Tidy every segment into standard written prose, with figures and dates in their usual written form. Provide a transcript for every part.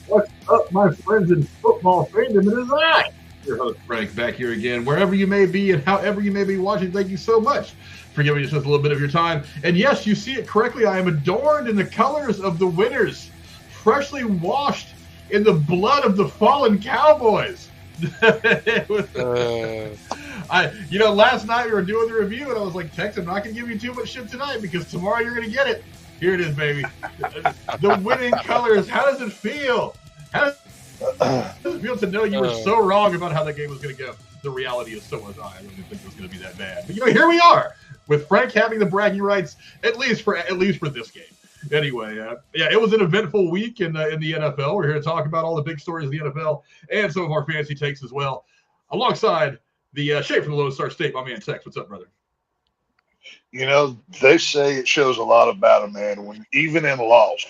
What's up, my friends in football fandom? It is I, your host Frank, back here again. Wherever you may be and however you may be watching, thank you so much for giving us just a little bit of your time. And yes, you see it correctly. I am adorned in the colors of the winners, freshly washed in the blood of the fallen Cowboys. Last night we were doing the review, and I was like, Tex, I'm not going to give you too much shit tonight because tomorrow you're going to get it. Here it is, baby. The winning colors. How does it feel? How does it feel to know you were so wrong about how that game was going to go? The reality is so was I. I didn't think it was going to be that bad. But here we are with Frank having the bragging rights at least for this game. Anyway, it was an eventful week in the NFL. We're here to talk about all the big stories of the NFL and some of our fantasy takes as well. Alongside the shape from the Lone Star State, my man Tex. What's up, brother? They say it shows a lot about a man when even in loss,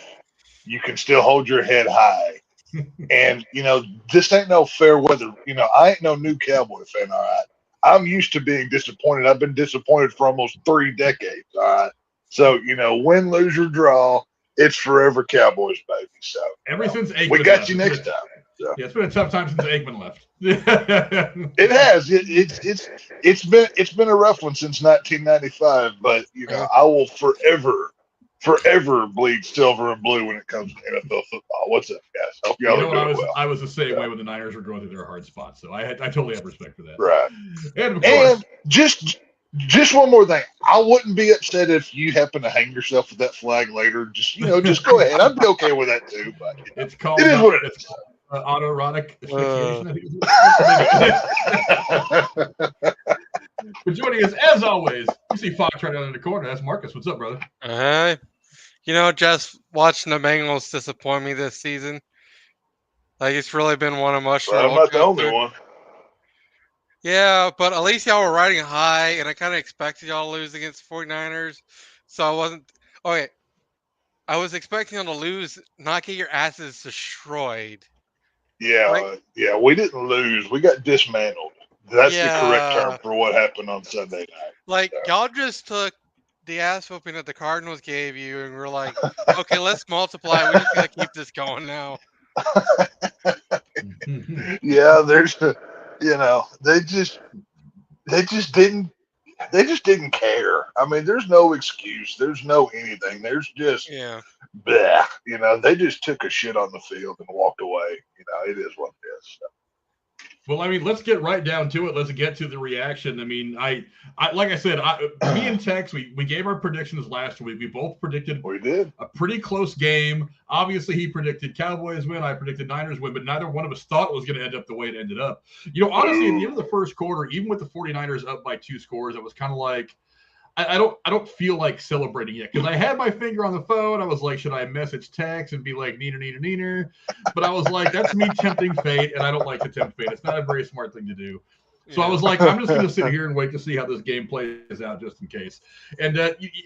you can still hold your head high. And, this ain't no fair weather. I ain't no new Cowboy fan, all right? I'm used to being disappointed. I've been disappointed for almost 3 decades, all right? So, win, lose, or draw, it's forever Cowboys, baby. So since Aikman we got you next time. So. Yeah, it's been a tough time since Aikman left. It has. It's been a rough one since 1995. But I will forever bleed silver and blue when it comes to NFL football. What's up, guys? Hope y'all are doing well. I was the same way when the Niners were going through their hard spot. So I totally have respect for that. Right. And of course, just one more thing. I wouldn't be upset if you happen to hang yourself with that flag later. Just go ahead. I'd be okay with that too. But it's called. It is what it is. Autoerotic asphyxiation, I think. But joining us, as always, you see Fox right down in the corner. That's Marcus. What's up, brother? Just watching the Bengals disappoint me this season. Like, it's really been one emotional. Well, I'm not the only one. Yeah, but at least y'all were riding high, and I kind of expected y'all to lose against the 49ers. So I wasn't... Okay, I was expecting y'all to lose, not get your asses destroyed. Yeah, we didn't lose. We got dismantled. That's the correct term for what happened on Sunday night. Y'all just took the ass whooping that the Cardinals gave you, and we're like, okay, let's multiply. We just got to keep this going now. Yeah, they just didn't care. I mean, there's no excuse. There's no anything. There's just, bleh, they just took a shit on the field and walked away. It is what it is. So. Well, I mean, let's get right down to it. Let's get to the reaction. I mean, I like I said, me and Tex, we gave our predictions last week. We both predicted a pretty close game. Obviously, he predicted Cowboys win. I predicted Niners win, but neither one of us thought it was going to end up the way it ended up. Honestly, at the end of the first quarter, even with the 49ers up by 2 scores, it was kind of like, I don't feel like celebrating yet because I had my finger on the phone. I was like, should I message Tex and be like, neener? But I was like, that's me tempting fate, and I don't like to tempt fate. It's not a very smart thing to do. So I was like, I'm just going to sit here and wait to see how this game plays out just in case. And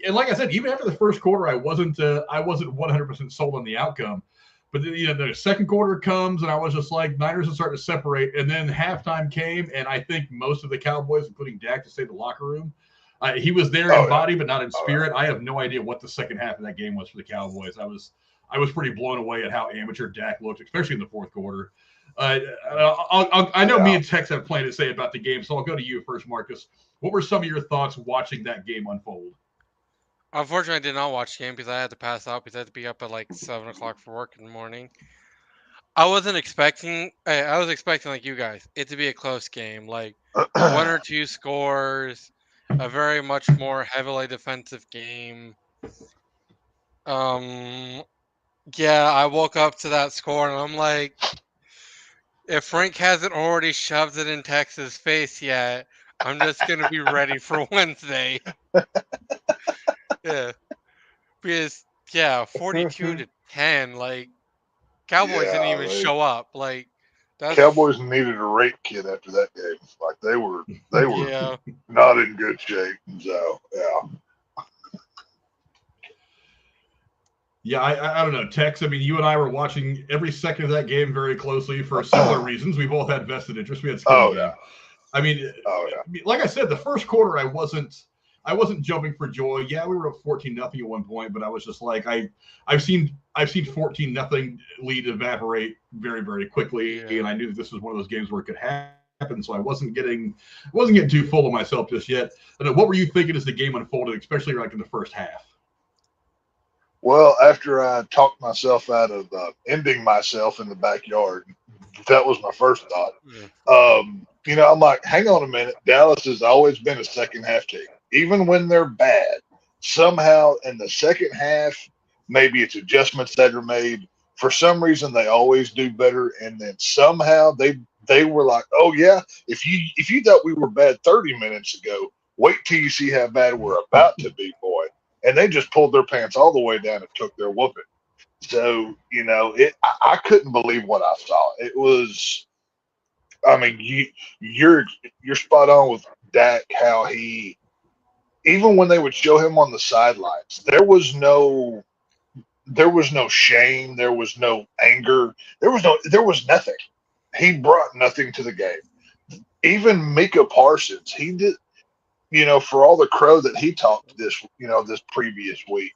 like I said, even after the first quarter, I wasn't 100% sold on the outcome. But the second quarter comes, and I was just like, Niners are starting to separate. And then halftime came, and I think most of the Cowboys, including Dak, to stay in the locker room. He was there in body, but not in spirit. I have no idea what the second half of that game was for the Cowboys. I was pretty blown away at how amateur Dak looked, especially in the fourth quarter. I know me and Tex have plenty to say about the game, so I'll go to you first, Marcus. What were some of your thoughts watching that game unfold? Unfortunately, I did not watch the game because I had to pass out because I had to be up at like 7 o'clock for work in the morning. I was expecting like you guys, it to be a close game, like 1 or 2 scores. A very much more heavily defensive game. I woke up to that score and I'm like, if Frank hasn't already shoved it in Tex's face yet, I'm just gonna be ready for Wednesday. Because 42-10, like Cowboys didn't even show up. Like Cowboys needed a rape kit after that game. Like they were not in good shape. So Yeah, I don't know, Tex. I mean, you and I were watching every second of that game very closely for similar reasons. We both had vested interest. We had skin in the game. I mean, like I said, the first quarter I wasn't jumping for joy. Yeah, we were up 14-0 at one point, but I was just like, I've seen I've seen 14-0 lead evaporate very, very quickly, and I knew that this was one of those games where it could happen. So I wasn't getting too full of myself just yet. But what were you thinking as the game unfolded, especially like in the first half? Well, after I talked myself out of ending myself in the backyard, that was my first thought. You know, I'm like, hang on a minute. Dallas has always been a second half team, even when they're bad. Somehow in the second half, maybe it's adjustments that are made. For some reason, they always do better, and then somehow they were like, oh yeah, if you thought we were bad 30 minutes ago, wait till you see how bad we're about to be, boy. And they just pulled their pants all the way down and took their whooping. So, you know, I couldn't believe what I saw. It was, I mean, you're spot on with Dak, how he, even when they would show him on the sidelines, there was no shame, there was no anger, there was nothing. He brought nothing to the game. Even Micah Parsons, he did, you know, for all the crow that he talked this previous week,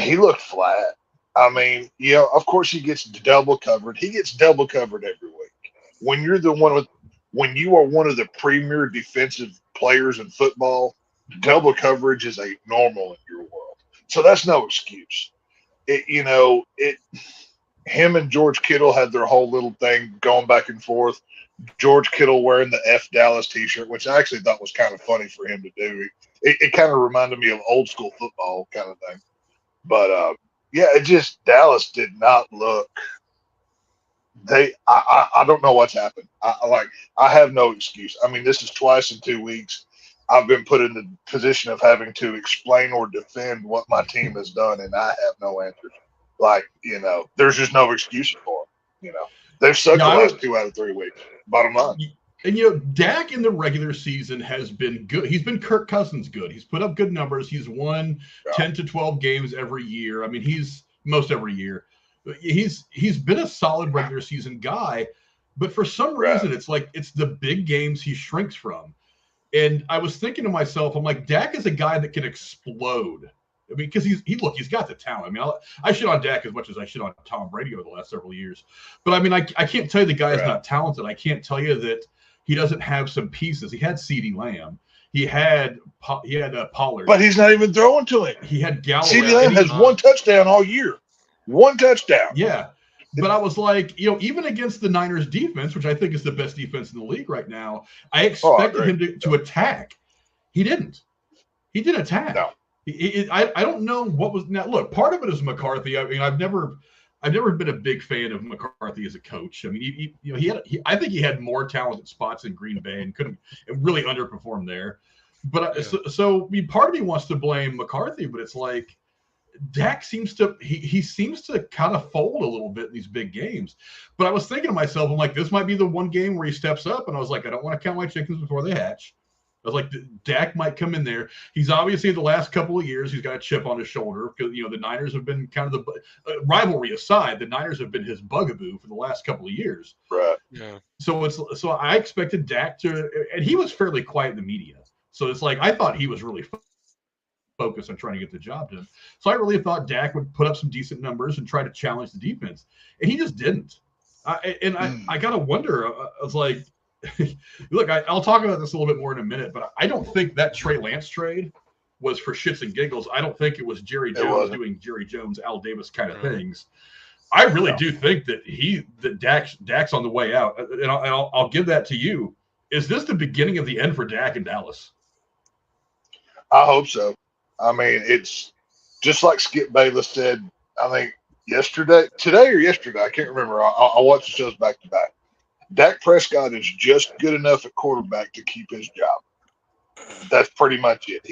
he looked flat. I mean, you know, of course he gets double covered. He gets double covered every week. When you are one of the premier defensive players in football, double coverage is a normal in your world. So that's no excuse. Him and George Kittle had their whole little thing going back and forth. George Kittle wearing the F Dallas t-shirt, which I actually thought was kind of funny for him to do. It kind of reminded me of old school football kind of thing. But yeah, it just, Dallas did not look. I don't know what's happened. I have no excuse. I mean, this is twice in 2 weeks. I've been put in the position of having to explain or defend what my team has done, and I have no answers. Like, you know, there's just no excuse for them. You know, they've sucked the last 2 out of 3 weeks. Bottom line. And, you know, Dak in the regular season has been good. He's been Kirk Cousins good. He's put up good numbers. He's won 10 to 12 games every year. I mean, he's most every year. He's been a solid regular season guy, but for some reason, it's like it's the big games he shrinks from. And I was thinking to myself, I'm like, Dak is a guy that can explode. I mean, because he's got the talent. I mean, I shit on Dak as much as I shit on Tom Brady over the last several years. But I mean, I can't tell you the guy is not talented. I can't tell you that he doesn't have some pieces. He had CeeDee Lamb. He had Pollard. But he's not even throwing to him. He had Galloway. CeeDee Lamb has one touchdown all year. One touchdown. Yeah. But I was like, you know, even against the Niners defense, which I think is the best defense in the league right now, I expected him to attack. He didn't. He didn't attack. No. I don't know what was now. Look, part of it is McCarthy. I mean, I've never been a big fan of McCarthy as a coach. I mean, I think he had more talented spots in Green Bay and really underperformed there. But so I mean, part of me wants to blame McCarthy, but it's like Dak seems to kind of fold a little bit in these big games. But I was thinking to myself, I'm like, this might be the one game where he steps up, and I was like, I don't want to count my chickens before they hatch. I was like, Dak might come in there. He's obviously the last couple of years, he's got a chip on his shoulder because, you know, the Niners have been kind of the rivalry aside, the Niners have been his bugaboo for the last couple of years. Right. Yeah. So I expected Dak to, and he was fairly quiet in the media. So it's like, I thought he was really focused on trying to get the job done. So I really thought Dak would put up some decent numbers and try to challenge the defense. And he just didn't. I got to wonder, I was like, look, I'll talk about this a little bit more in a minute, but I don't think that Trey Lance trade was for shits and giggles. I don't think it was Jerry Jones doing Jerry Jones, Al Davis kind of things. I really do think that Dak's on the way out, and I'll give that to you. Is this the beginning of the end for Dak in Dallas? I hope so. I mean, it's just like Skip Bayless said, I think today or yesterday, I can't remember. I watched the shows back to back. Dak Prescott is just good enough at quarterback to keep his job. That's pretty much it.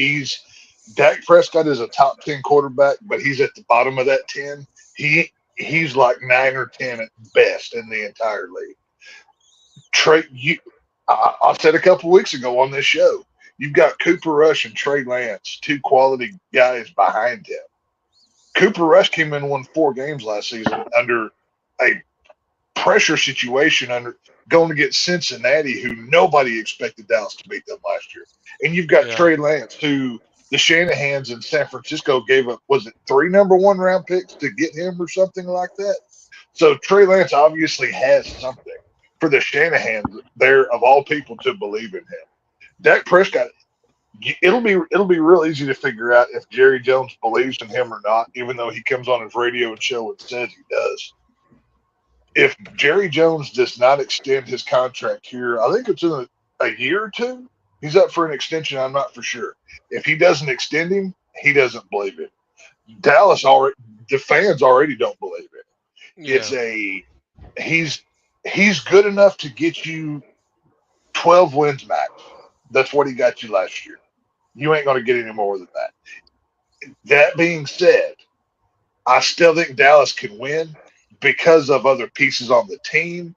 Dak Prescott is a top 10 quarterback, but he's at the bottom of that 10. He's like 9 or 10 at best in the entire league. I said a couple weeks ago on this show, you've got Cooper Rush and Trey Lance, two quality guys behind him. Cooper Rush came in and won 4 games last season under a pressure situation, under going against Cincinnati, who nobody expected Dallas to beat them last year. And you've got Trey Lance, who the Shanahans in San Francisco gave up, was it 3 number-1 round picks to get him or something like that? So Trey Lance obviously has something for the Shanahans there, of all people, to believe in him. Dak Prescott, it'll be real easy to figure out if Jerry Jones believes in him or not, even though he comes on his radio and show and says he does. If Jerry Jones does not extend his contract here, I think it's in a year or two. He's up for an extension. I'm not for sure. If he doesn't extend him, he doesn't believe it. Dallas already, the fans already don't believe it. Yeah. He's good enough to get you 12 wins max. That's what he got you last year. You ain't going to get any more than that. That being said, I still think Dallas can win because of other pieces on the team,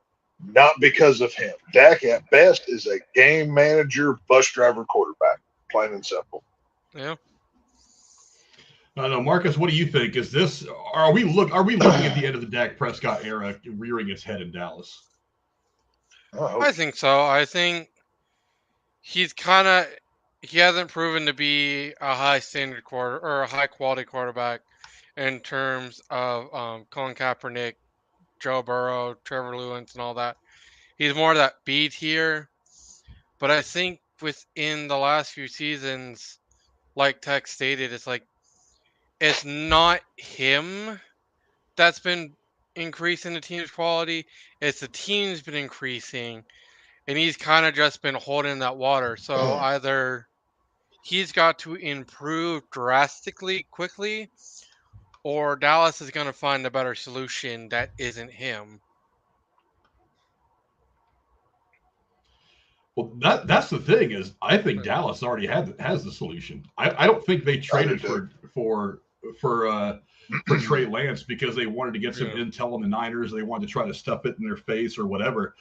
not because of him. Dak, at best, is a game manager, bus driver, quarterback, plain and simple. Yeah. I don't know, Marcus, what do you think? Are we looking at the end of the Dak Prescott era rearing its head in Dallas? I think so. I think he hasn't proven to be a high standard or a high quality quarterback in terms of Colin Kaepernick, Joe Burrow, Trevor Lawrence, and all that. He's more of that B tier. But I think within the last few seasons, like Tex stated, it's not him that's been increasing the team's quality. It's the team's been increasing, and he's kind of just been holding that water. So either he's got to improve drastically quickly, or Dallas is going to find a better solution that isn't him. Well, that's the thing is, I think Dallas already has the solution. I don't think they traded for Trey Lance because they wanted to get some intel on the Niners. They wanted to try to stuff it in their face or whatever.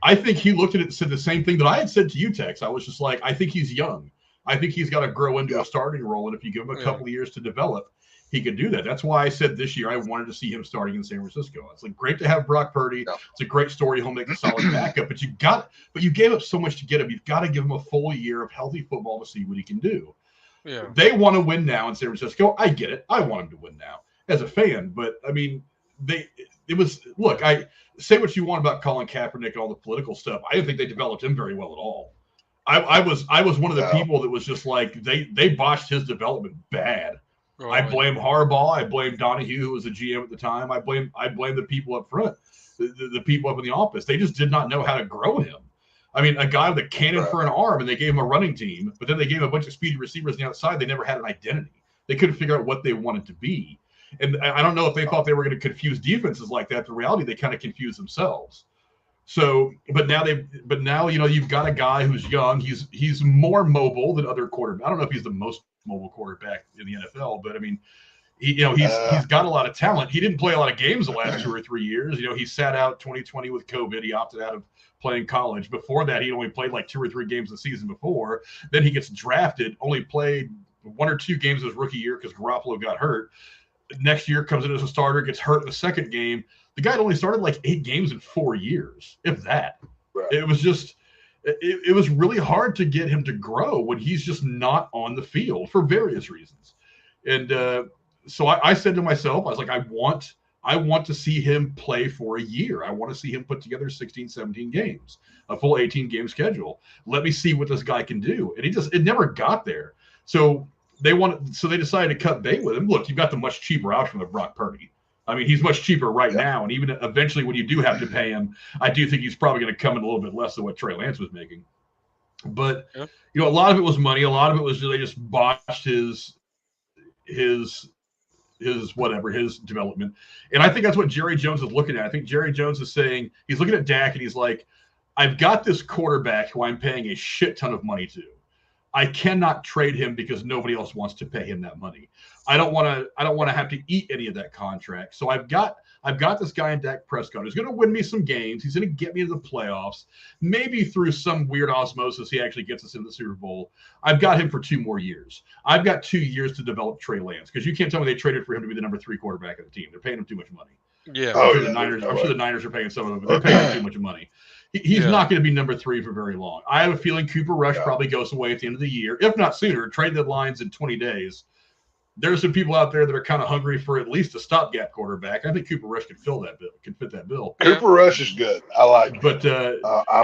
I think he looked at it and said the same thing that I had said to you, Tex. I was just like, I think he's young. I think he's got to grow into a starting role, and if you give him a couple of years to develop, he could do that. That's why I said this year I wanted to see him starting in San Francisco. It's like great to have Brock Purdy. Yeah. It's a great story. He'll make a solid backup, but you gave up so much to get him. You've got to give him a full year of healthy football to see what he can do. Yeah. They want to win now in San Francisco. I get it. I want him to win now as a fan, but I mean, I say what you want about Colin Kaepernick and all the political stuff. I didn't think they developed him very well at all. I was one of the people that was just like they botched his development bad. I blame Harbaugh. I blame Donahue, who was the GM at the time. I blame the people up front, the people up in the office. They just did not know how to grow him. I mean, a guy with a cannon for an arm, and they gave him a running team, but then they gave him a bunch of speedy receivers on the outside. They never had an identity. They couldn't figure out what they wanted to be. And I don't know if they thought they were going to confuse defenses like that. The reality, they kind of confused themselves. So, but now you've got a guy who's young. He's more mobile than other quarterbacks. I don't know if he's the most mobile quarterback in the NFL, but I mean, he's got a lot of talent. He didn't play a lot of games the last 2 or 3 years. He sat out 2020 with COVID. He opted out of playing college. Before that, he only played like 2 or 3 games the season before. Then he gets drafted, only played 1 or 2 games his rookie year because Garoppolo got hurt. Next year comes in as a starter, gets hurt in the second game. The guy had only started like 8 games in 4 years, if that. Right. It was just, it was really hard to get him to grow when he's just not on the field for various reasons. And so I said to myself, I was like, I want to see him play for a year. I want to see him put together 16, 17 games, a full 18-game schedule. Let me see what this guy can do. And it never got there. So they decided to cut bait with him. Look, you've got the much cheaper option of Brock Purdy. I mean, he's much cheaper right now. And even eventually when you do have to pay him, I do think he's probably going to come in a little bit less than what Trey Lance was making. But, a lot of it was money. A lot of it was they just botched his development. And I think that's what Jerry Jones is looking at. I think Jerry Jones is saying, he's looking at Dak and he's like, I've got this quarterback who I'm paying a shit ton of money to. I cannot trade him because nobody else wants to pay him that money. I don't want to have to eat any of that contract. So I've got this guy in Dak Prescott who's going to win me some games. He's going to get me into the playoffs. Maybe through some weird osmosis, he actually gets us into the Super Bowl. I've got him for 2 more years. I've got 2 years to develop Trey Lance because you can't tell me they traded for him to be the number 3 quarterback of the team. They're paying him too much money. Yeah, I'm sure the Niners are paying some of them, but they're paying him too much money. he's not going to be number 3 for very long. I have a feeling Cooper Rush probably goes away at the end of the year, if not sooner. Trade deadline's in 20 days. There's some people out there that are kind of hungry for at least a stopgap quarterback. I think Cooper Rush can fill that bill, can fit that bill. Cooper Rush is good. I like it. But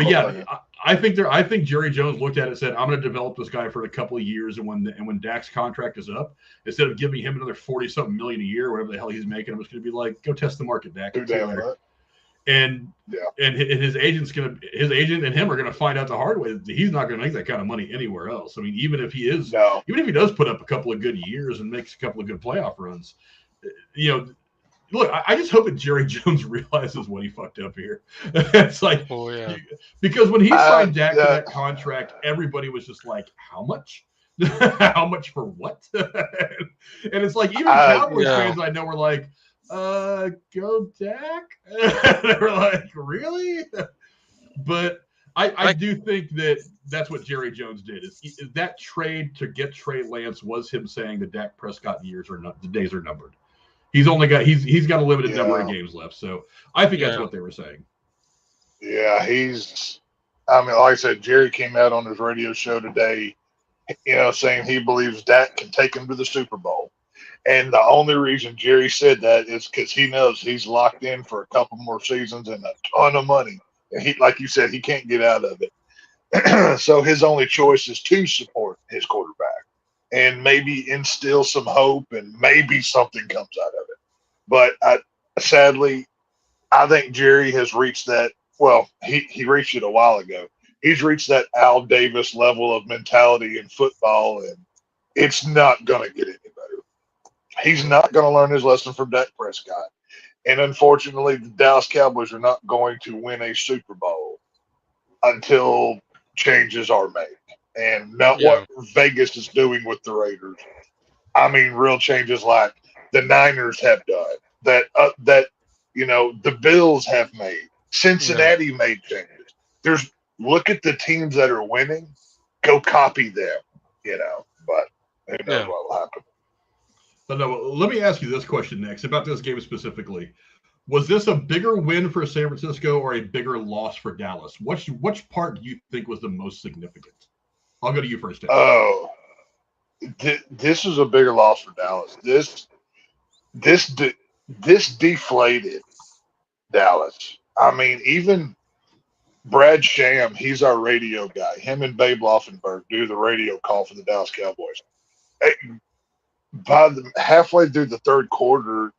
yeah, I think Jerry Jones looked at it and said, I'm going to develop this guy for a couple of years, and when Dak's contract is up, instead of giving him another 40-something million a year, whatever the hell he's making, I'm just going to be like, go test the market, Dak. And his agent and him are going to find out the hard way that he's not going to make that kind of money anywhere else. I mean, even if he does put up a couple of good years and makes a couple of good playoff runs, look, I just hope that Jerry Jones realizes what he fucked up here. It's like, because when he signed Dak to that contract, everybody was just like, how much? How much for what? And it's like, even Cowboys fans I know were like, go Dak? They were like, really? But I do think that's what Jerry Jones did. Is that trade to get Trey Lance was him saying the Dak Prescott the days are numbered. He's got a limited number of games left. So I think that's what they were saying. Yeah, like I said, Jerry came out on his radio show today, saying he believes Dak can take him to the Super Bowl. And the only reason Jerry said that is because he knows he's locked in for a couple more seasons and a ton of money. And he, like you said, he can't get out of it. So his only choice is to support his quarterback and maybe instill some hope, and maybe something comes out of it. But sadly, I think Jerry has reached that. Well, he reached it a while ago. He's reached that Al Davis level of mentality in football, and it's not going to get any better. He's not going to learn his lesson from Dak Prescott. And unfortunately, the Dallas Cowboys are not going to win a Super Bowl until changes are made. And not what Vegas is doing with the Raiders. I mean, real changes like the Niners have done, that the Bills have made. Cincinnati made changes. Look at the teams that are winning, go copy them, but who knows what will happen. But no, let me ask you this question next about this game specifically. Was this a bigger win for San Francisco or a bigger loss for Dallas? Which part do you think was the most significant? I'll go to you first. Oh, this was a bigger loss for Dallas. This deflated Dallas. I mean, even Brad Sham, he's our radio guy. Him and Babe Laufenberg do the radio call for the Dallas Cowboys. By halfway through the third quarter,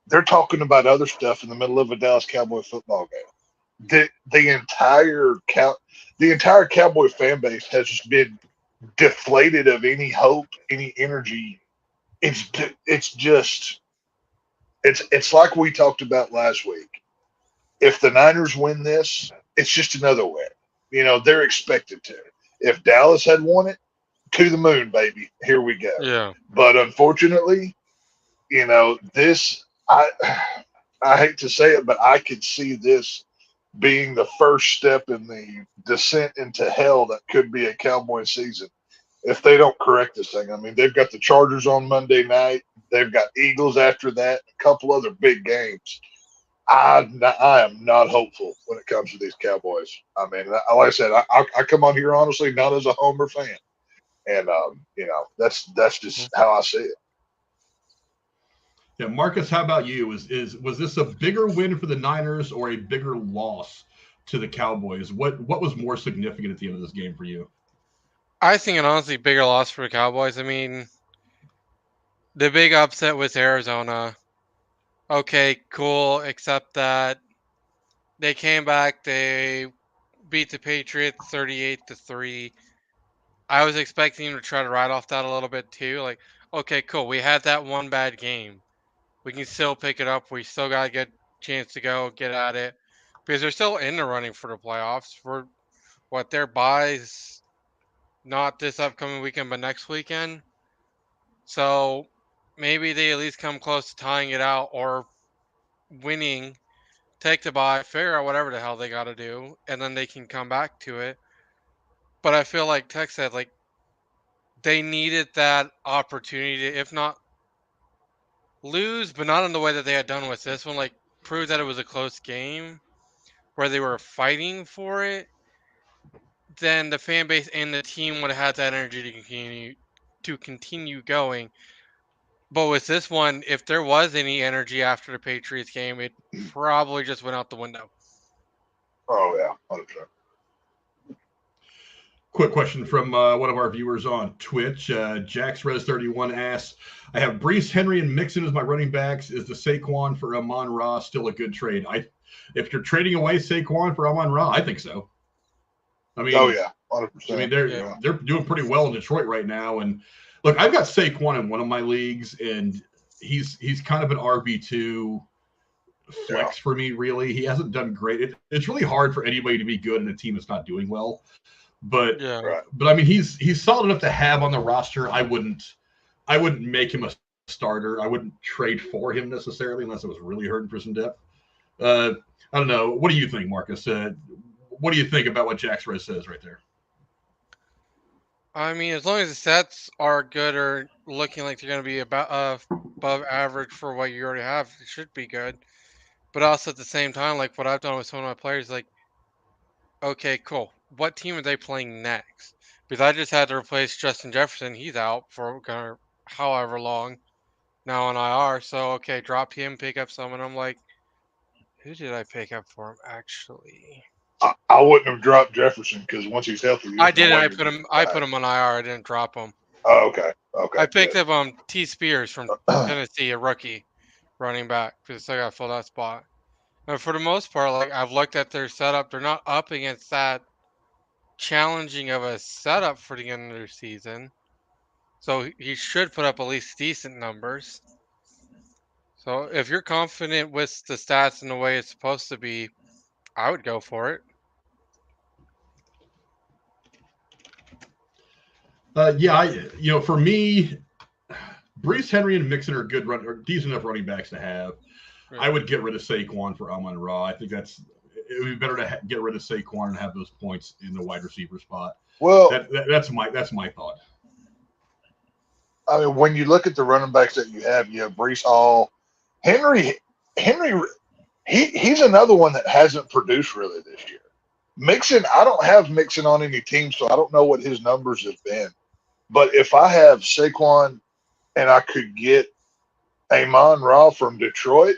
they're talking about other stuff in the middle of a Dallas Cowboy football game. The entire Cowboy fan base has just been deflated of any hope, any energy. It's like we talked about last week. If the Niners win this, it's just another win. They're expected to. If Dallas had won it, to the moon, baby. Here we go. Yeah. But unfortunately, this, I hate to say it, but I could see this being the first step in the descent into hell that could be a Cowboy season if they don't correct this thing. I mean, they've got the Chargers on Monday night. They've got Eagles after that, a couple other big games. I am not hopeful when it comes to these Cowboys. I mean, like I said, I come on here honestly not as a Homer fan. And that's just how I see it. Yeah, Marcus, how about you? Was this a bigger win for the Niners or a bigger loss to the Cowboys? What was more significant at the end of this game for you? I think an honestly bigger loss for the Cowboys. I mean, the big upset was Arizona. Okay, cool, except that they came back, they beat the Patriots 38-3. I was expecting him to try to ride off that a little bit too. Like, okay, cool. We had that one bad game. We can still pick it up. We still got a good chance to go get at it because they're still in the running for the playoffs. For what their buys, not this upcoming weekend, but next weekend. So maybe they at least come close to tying it out or winning, take the bye, figure out whatever the hell they got to do, and then they can come back to it. But I feel like Tex said, like, they needed that opportunity to, if not lose, but not in the way that they had done with this one, like, prove that it was a close game. where they were fighting for it, then the fan base and the team would have had that energy to continue going. But with this one, if there was any energy after the Patriots game, it probably just went out the window. Oh yeah, 100%. Quick question from one of our viewers on Twitch. JaxRes31 asks, I have Brees, Henry, and Mixon as my running backs. Is the Saquon for Amon-Ra still a good trade? If you're trading away Saquon for Amon-Ra, I think so. I mean, oh yeah, 100%. I mean, they're doing pretty well in Detroit right now. And look, I've got Saquon in one of my leagues, and he's kind of an RB2 flex for me, really. He hasn't done great. It's really hard for anybody to be good in a team that's not doing well. But but I mean, he's solid enough to have on the roster. I wouldn't make him a starter. I wouldn't trade for him necessarily unless I was really hurting for some depth. I don't know. What do you think, Marcus? What do you think about what JaxRes says right there? I mean, as long as the stats are good or looking like they're going to be above average for what you already have, it should be good. But also at the same time, like what I've done with some of my players, like, okay, cool. What team are they playing next? Because I just had to replace Justin Jefferson. He's out for however long now on IR. So, okay, drop him, pick up someone. I'm like, who did I pick up for him, actually? I wouldn't have dropped Jefferson because once he's healthy, I didn't. I put him on IR. I didn't drop him. Oh, okay. I picked up T. Spears from Tennessee, a rookie running back, because I still got to fill that spot. And for the most part, like I've looked at their setup, they're not up against that challenging of a setup for the end of their season. So he should put up at least decent numbers. So if you're confident with the stats and the way it's supposed to be, I would go for it. Yeah, for me, Brees, Henry, and Mixon are decent enough running backs to have. Right. I would get rid of Saquon for Amon-Ra. I think it would be better to get rid of Saquon and have those points in the wide receiver spot. Well, that's my thought. I mean, when you look at the running backs that you have Brees Hall, Henry. He's another one that hasn't produced really this year. Mixon, I don't have Mixon on any team, so I don't know what his numbers have been. But if I have Saquon and I could get Amon-Ra from Detroit,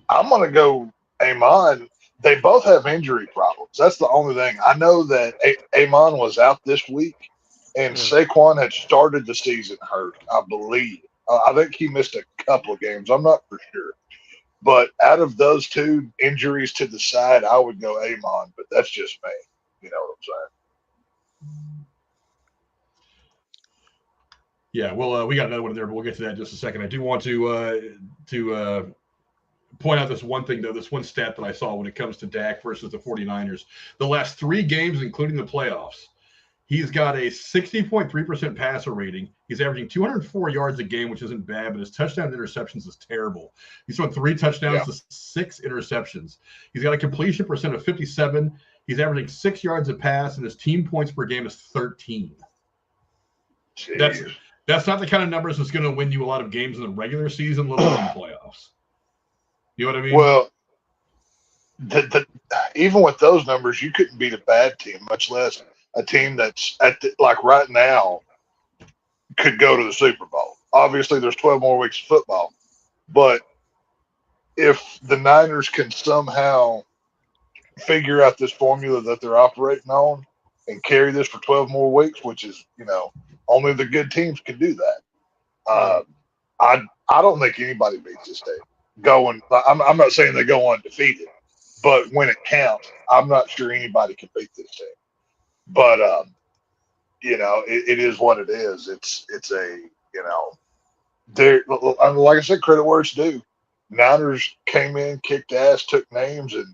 I'm going to go Amon. They both have injury problems. That's the only thing. I know that Amon was out this week, and Saquon had started the season hurt, I believe. I think he missed a couple of games. I'm not for sure. But out of those two injuries to the side, I would go Amon, but that's just me. You know what I'm saying? Yeah, well, we got another one there, but we'll get to that in just a second. I do want to point out this one thing, though, this one stat that I saw when it comes to Dak versus the 49ers. The last 3 games, including the playoffs, he's got a 60.3% passer rating. He's averaging 204 yards a game, which isn't bad, but his touchdown interceptions is terrible. He's thrown 3 touchdowns to 6 interceptions. He's got a completion percent of 57. He's averaging 6 yards a pass, and his team points per game is 13. Jeez. That's not the kind of numbers that's going to win you a lot of games in the regular season, let alone the playoffs. You know what I mean? Well, even with those numbers, you couldn't beat a bad team, much less a team that's like right now could go to the Super Bowl. Obviously, there's 12 more weeks of football, but if the Niners can somehow figure out this formula that they're operating on and carry this for 12 more weeks, which is, only the good teams can do that. I don't think anybody beats this team. I'm not saying they go undefeated, but when it counts, I'm not sure anybody can beat this team. But it is what it is. It's like I said, credit where it's due. Niners came in, kicked ass, took names, and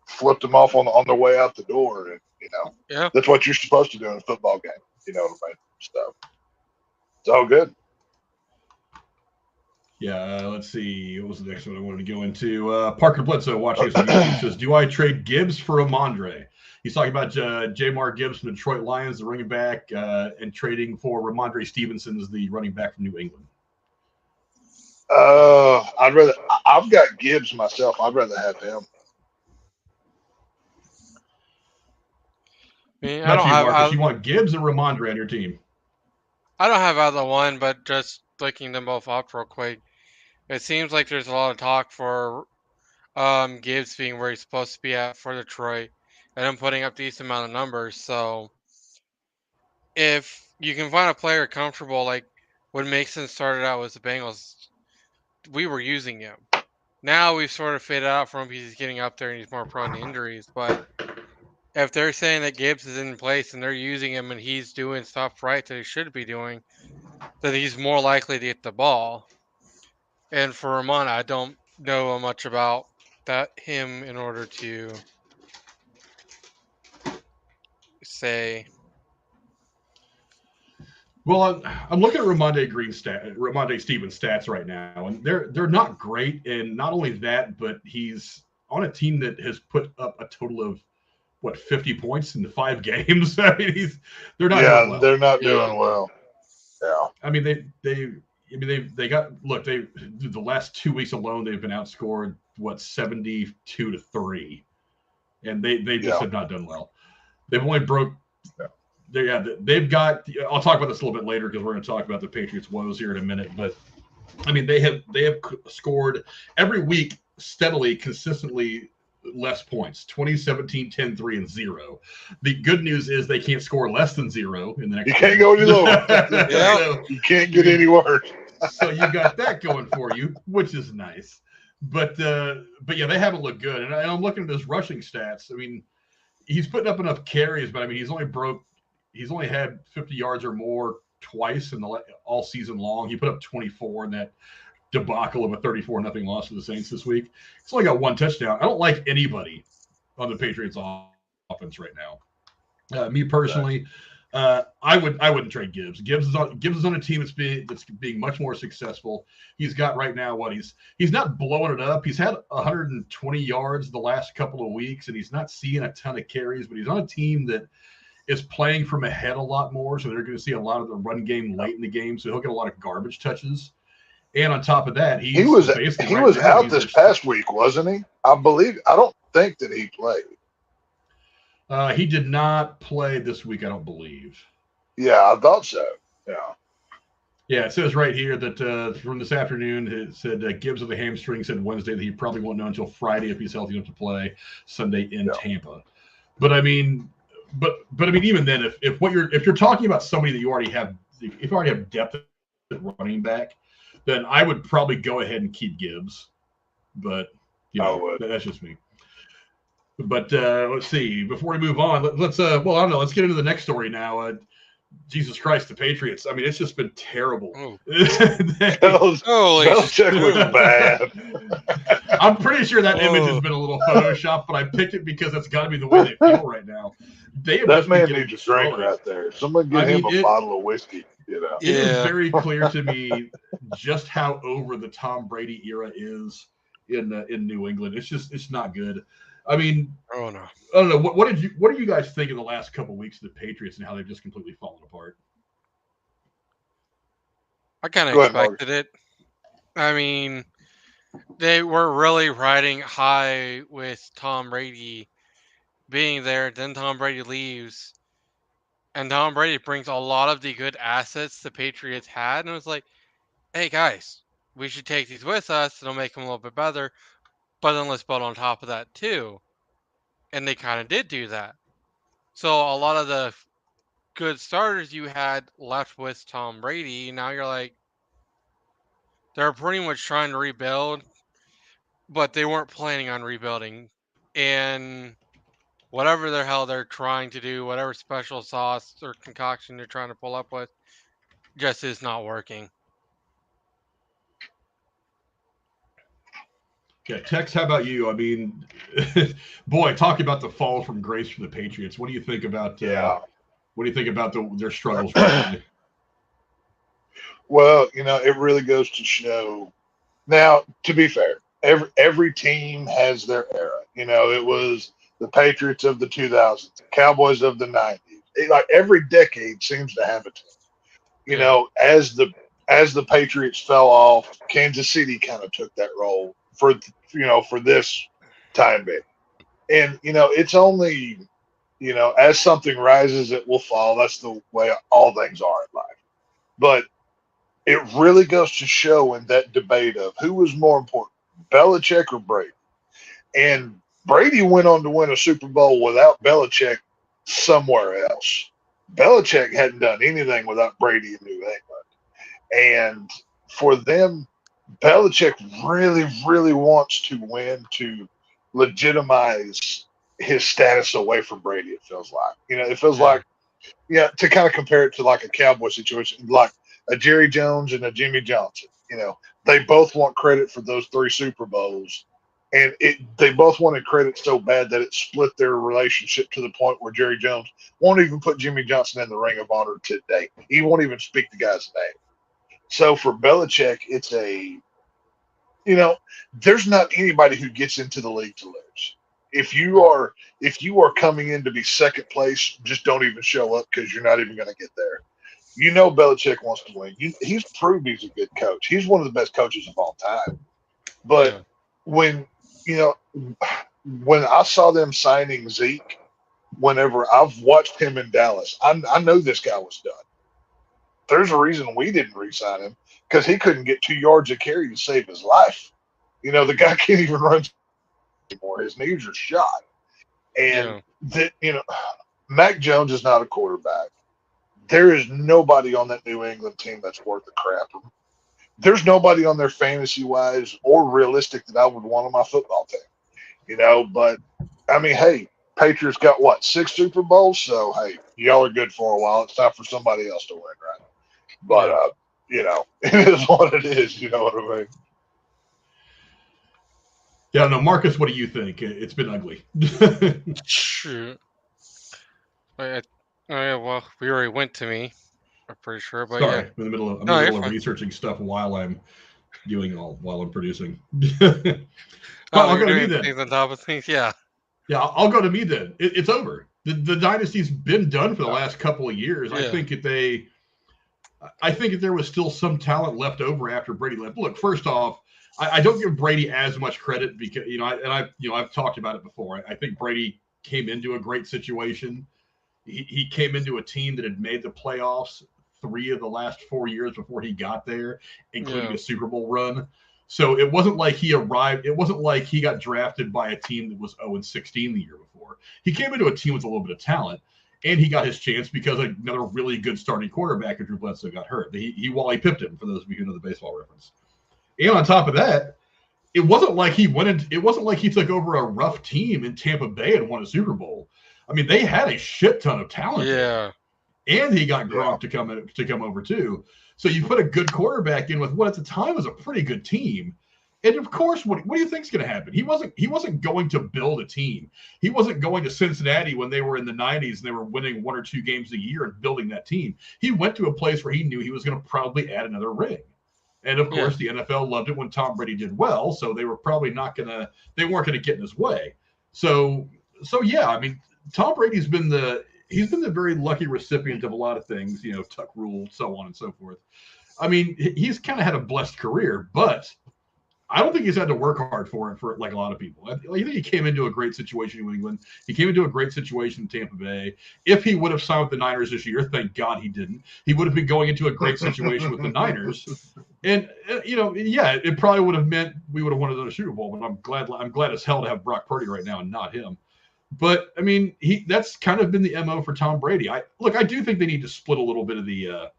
flipped them off on their way out the door. And that's what you're supposed to do in a football game. You know what I mean? So it's all good. Yeah, let's see. What was the next one I wanted to go into? Parker Bledsoe watching us on YouTube says, do I trade Gibbs for Ramondre? He's talking about Jamar Gibbs from the Detroit Lions, the running back, and trading for Ramondre Stevenson as the running back from New England. I've got Gibbs myself. I'd rather have him. mean, Not you, Marcus. You want Gibbs or Ramondre on your team? I don't have either one, but just looking them both up real quick, it seems like there's a lot of talk for Gibbs being where he's supposed to be at for Detroit, and him putting up decent amount of numbers. So if you can find a player comfortable, like when Mixon started out with the Bengals, we were using him. Now we've sort of faded out from him because he's getting up there and he's more prone to injuries. But if they're saying that Gibbs is in place and they're using him and he's doing stuff right that he should be doing, then he's more likely to get the ball. And for Ramon, I don't know much about him in order to say. Well, I'm looking at Ramondre Stevens' stats right now, and they're not great. And not only that, but he's on a team that has put up a total of 50 points in the 5 games. I mean, they're not doing well. They're not doing well. Yeah. I mean, they got the last 2 weeks alone they've been outscored 72-3, and they just have not done well. They've only broke. They've got. I'll talk about this a little bit later because we're going to talk about the Patriots' woes here in a minute. But I mean, they have scored every week steadily, consistently less points: 20, 17, 10, 3, and 0. The good news is they can't score less than 0 in the next. You can't go any lower. So, you can't get any worse. So you got that going for you, which is nice. But yeah, they haven't looked good. And I'm looking at his rushing stats. I mean, he's putting up enough carries, but I mean, he's only had 50 yards or more twice in all season long. He put up 24 in that debacle of a 34-0 loss to the Saints this week. He's only got 1 touchdown. I don't like anybody on the Patriots offense right now. Me personally, I wouldn't trade Gibbs. Gibbs is on a team that's being much more successful. He's got right now he's not blowing it up. He's had 120 yards the last couple of weeks, and he's not seeing a ton of carries, but he's on a team that is playing from ahead a lot more, so they're going to see a lot of the run game late in the game, so he'll get a lot of garbage touches. And on top of that, he was out this past week, wasn't he? I don't think that he played. He did not play this week, I don't believe. Yeah, I thought so. Yeah. Yeah, it says right here that from this afternoon, it said Gibbs of the hamstring said Wednesday that he probably won't know until Friday if he's healthy enough to play Sunday in Tampa. But I mean, even then, if you're talking about somebody that you already have depth at running back, then I would probably go ahead and keep Gibbs. But that's just me. But let's see. Before we move on, let's I don't know. Let's get into the next story now. Jesus Christ, the Patriots. I mean, it's just been terrible. Belichick was bad. I'm pretty sure that image has been a little photoshopped, but I picked it because that's got to be the way they feel right now. That man needs a drink right there. Someone get him a bottle of whiskey. You know. It is very clear to me just how over the Tom Brady era is in New England. It's not good. I mean, I don't know. What do you guys think of the last couple of weeks of the Patriots and how they've just completely fallen apart? I kind of expected it. I mean, they were really riding high with Tom Brady being there. Then Tom Brady leaves, and Tom Brady brings a lot of the good assets the Patriots had, and it was like, hey guys, we should take these with us. It'll make them a little bit better. But then let's build on top of that too. And they kind of did do that. So a lot of the good starters you had left with Tom Brady, now you're like, they're pretty much trying to rebuild, but they weren't planning on rebuilding. And whatever the hell they're trying to do, whatever special sauce or concoction they're trying to pull up with, just is not working. Yeah, Tex, how about you? I mean, boy, talk about the fall from grace for the Patriots. What do you think about? What do you think about their struggles? Well, it really goes to show. Now, to be fair, every team has their era. It was the Patriots of the 2000s, the Cowboys of the 90s. Like every decade seems to have a team. As the Patriots fell off, Kansas City kind of took that role for this time being. And, it's only You know, as something rises, it will fall. That's the way all things are in life. But it really goes to show in that debate of who was more important, Belichick or Brady. And Brady went on to win a Super Bowl without Belichick somewhere else. Belichick hadn't done anything without Brady in New England. And for them, Belichick really, really wants to win to legitimize his status away from Brady, it feels like. You know, it feels like, to kind of compare it to like a Cowboy situation, like a Jerry Jones and a Jimmy Johnson. You know, they both want credit for those 3 Super Bowls. And they both wanted credit so bad that it split their relationship to the point where Jerry Jones won't even put Jimmy Johnson in the Ring of Honor today. He won't even speak the guy's name. So for Belichick, it's there's not anybody who gets into the league to lose. If you are coming in to be second place, just don't even show up because you're not even going to get there. You know Belichick wants to win. He's proved he's a good coach. He's one of the best coaches of all time. But when I saw them signing Zeke, whenever I've watched him in Dallas, I know this guy was done. There's a reason we didn't re-sign him, because he couldn't get 2 yards of carry to save his life. You know, the guy can't even run anymore. His knees are shot. And Mac Jones is not a quarterback. There is nobody on that New England team that's worth a crap. There's nobody on there fantasy-wise or realistic that I would want on my football team. You know, but, I mean, hey, Patriots got, 6 Super Bowls? So, hey, y'all are good for a while. It's time for somebody else to win, right? But, it is what it is. You know what I mean? Yeah, no, Marcus, what do you think? It's been ugly. True. Well, we already went to me. I'm pretty sure, but Sorry, I'm in the middle of researching stuff while I'm producing. I'll go to me then. On top of things, yeah, I'll go to me then. It's over. The dynasty's been done for the last couple of years. Yeah. I think if there was still some talent left over after Brady left. Look, first off, I don't give Brady as much credit because I've talked about it before. I think Brady came into a great situation. He came into a team that had made the playoffs 3 of the last 4 years before he got there, including a Super Bowl run. So it wasn't like he arrived. It wasn't like he got drafted by a team that was 0-16 the year before. He came into a team with a little bit of talent, and he got his chance because another really good starting quarterback, Drew Bledsoe, got hurt. He Wally pipped him, for those of you who know the baseball reference. And on top of that, it wasn't like he took over a rough team in Tampa Bay and won a Super Bowl. I mean, they had a shit ton of talent. Yeah. And he got Gronk to come over too. So you put a good quarterback in with what at the time was a pretty good team. And of course, what do you think is going to happen? He wasn't going to build a team. He wasn't going to Cincinnati when they were in the 90s and they were winning 1 or 2 games a year and building that team. He went to a place where he knew he was going to probably add another ring. And of course, the NFL loved it when Tom Brady did well, so they were probably weren't going to get in his way. So yeah, I mean, Tom Brady's been the very lucky recipient of a lot of things, Tuck rule, so on and so forth. I mean, he's kind of had a blessed career, but I don't think he's had to work hard for it like a lot of people. I think he came into a great situation in New England. He came into a great situation in Tampa Bay. If he would have signed with the Niners this year, thank God he didn't. He would have been going into a great situation with the Niners. And, it probably would have meant we would have won another Super Bowl, but I'm glad as hell to have Brock Purdy right now and not him. But, I mean, that's kind of been the MO for Tom Brady. I do think they need to split a little bit of the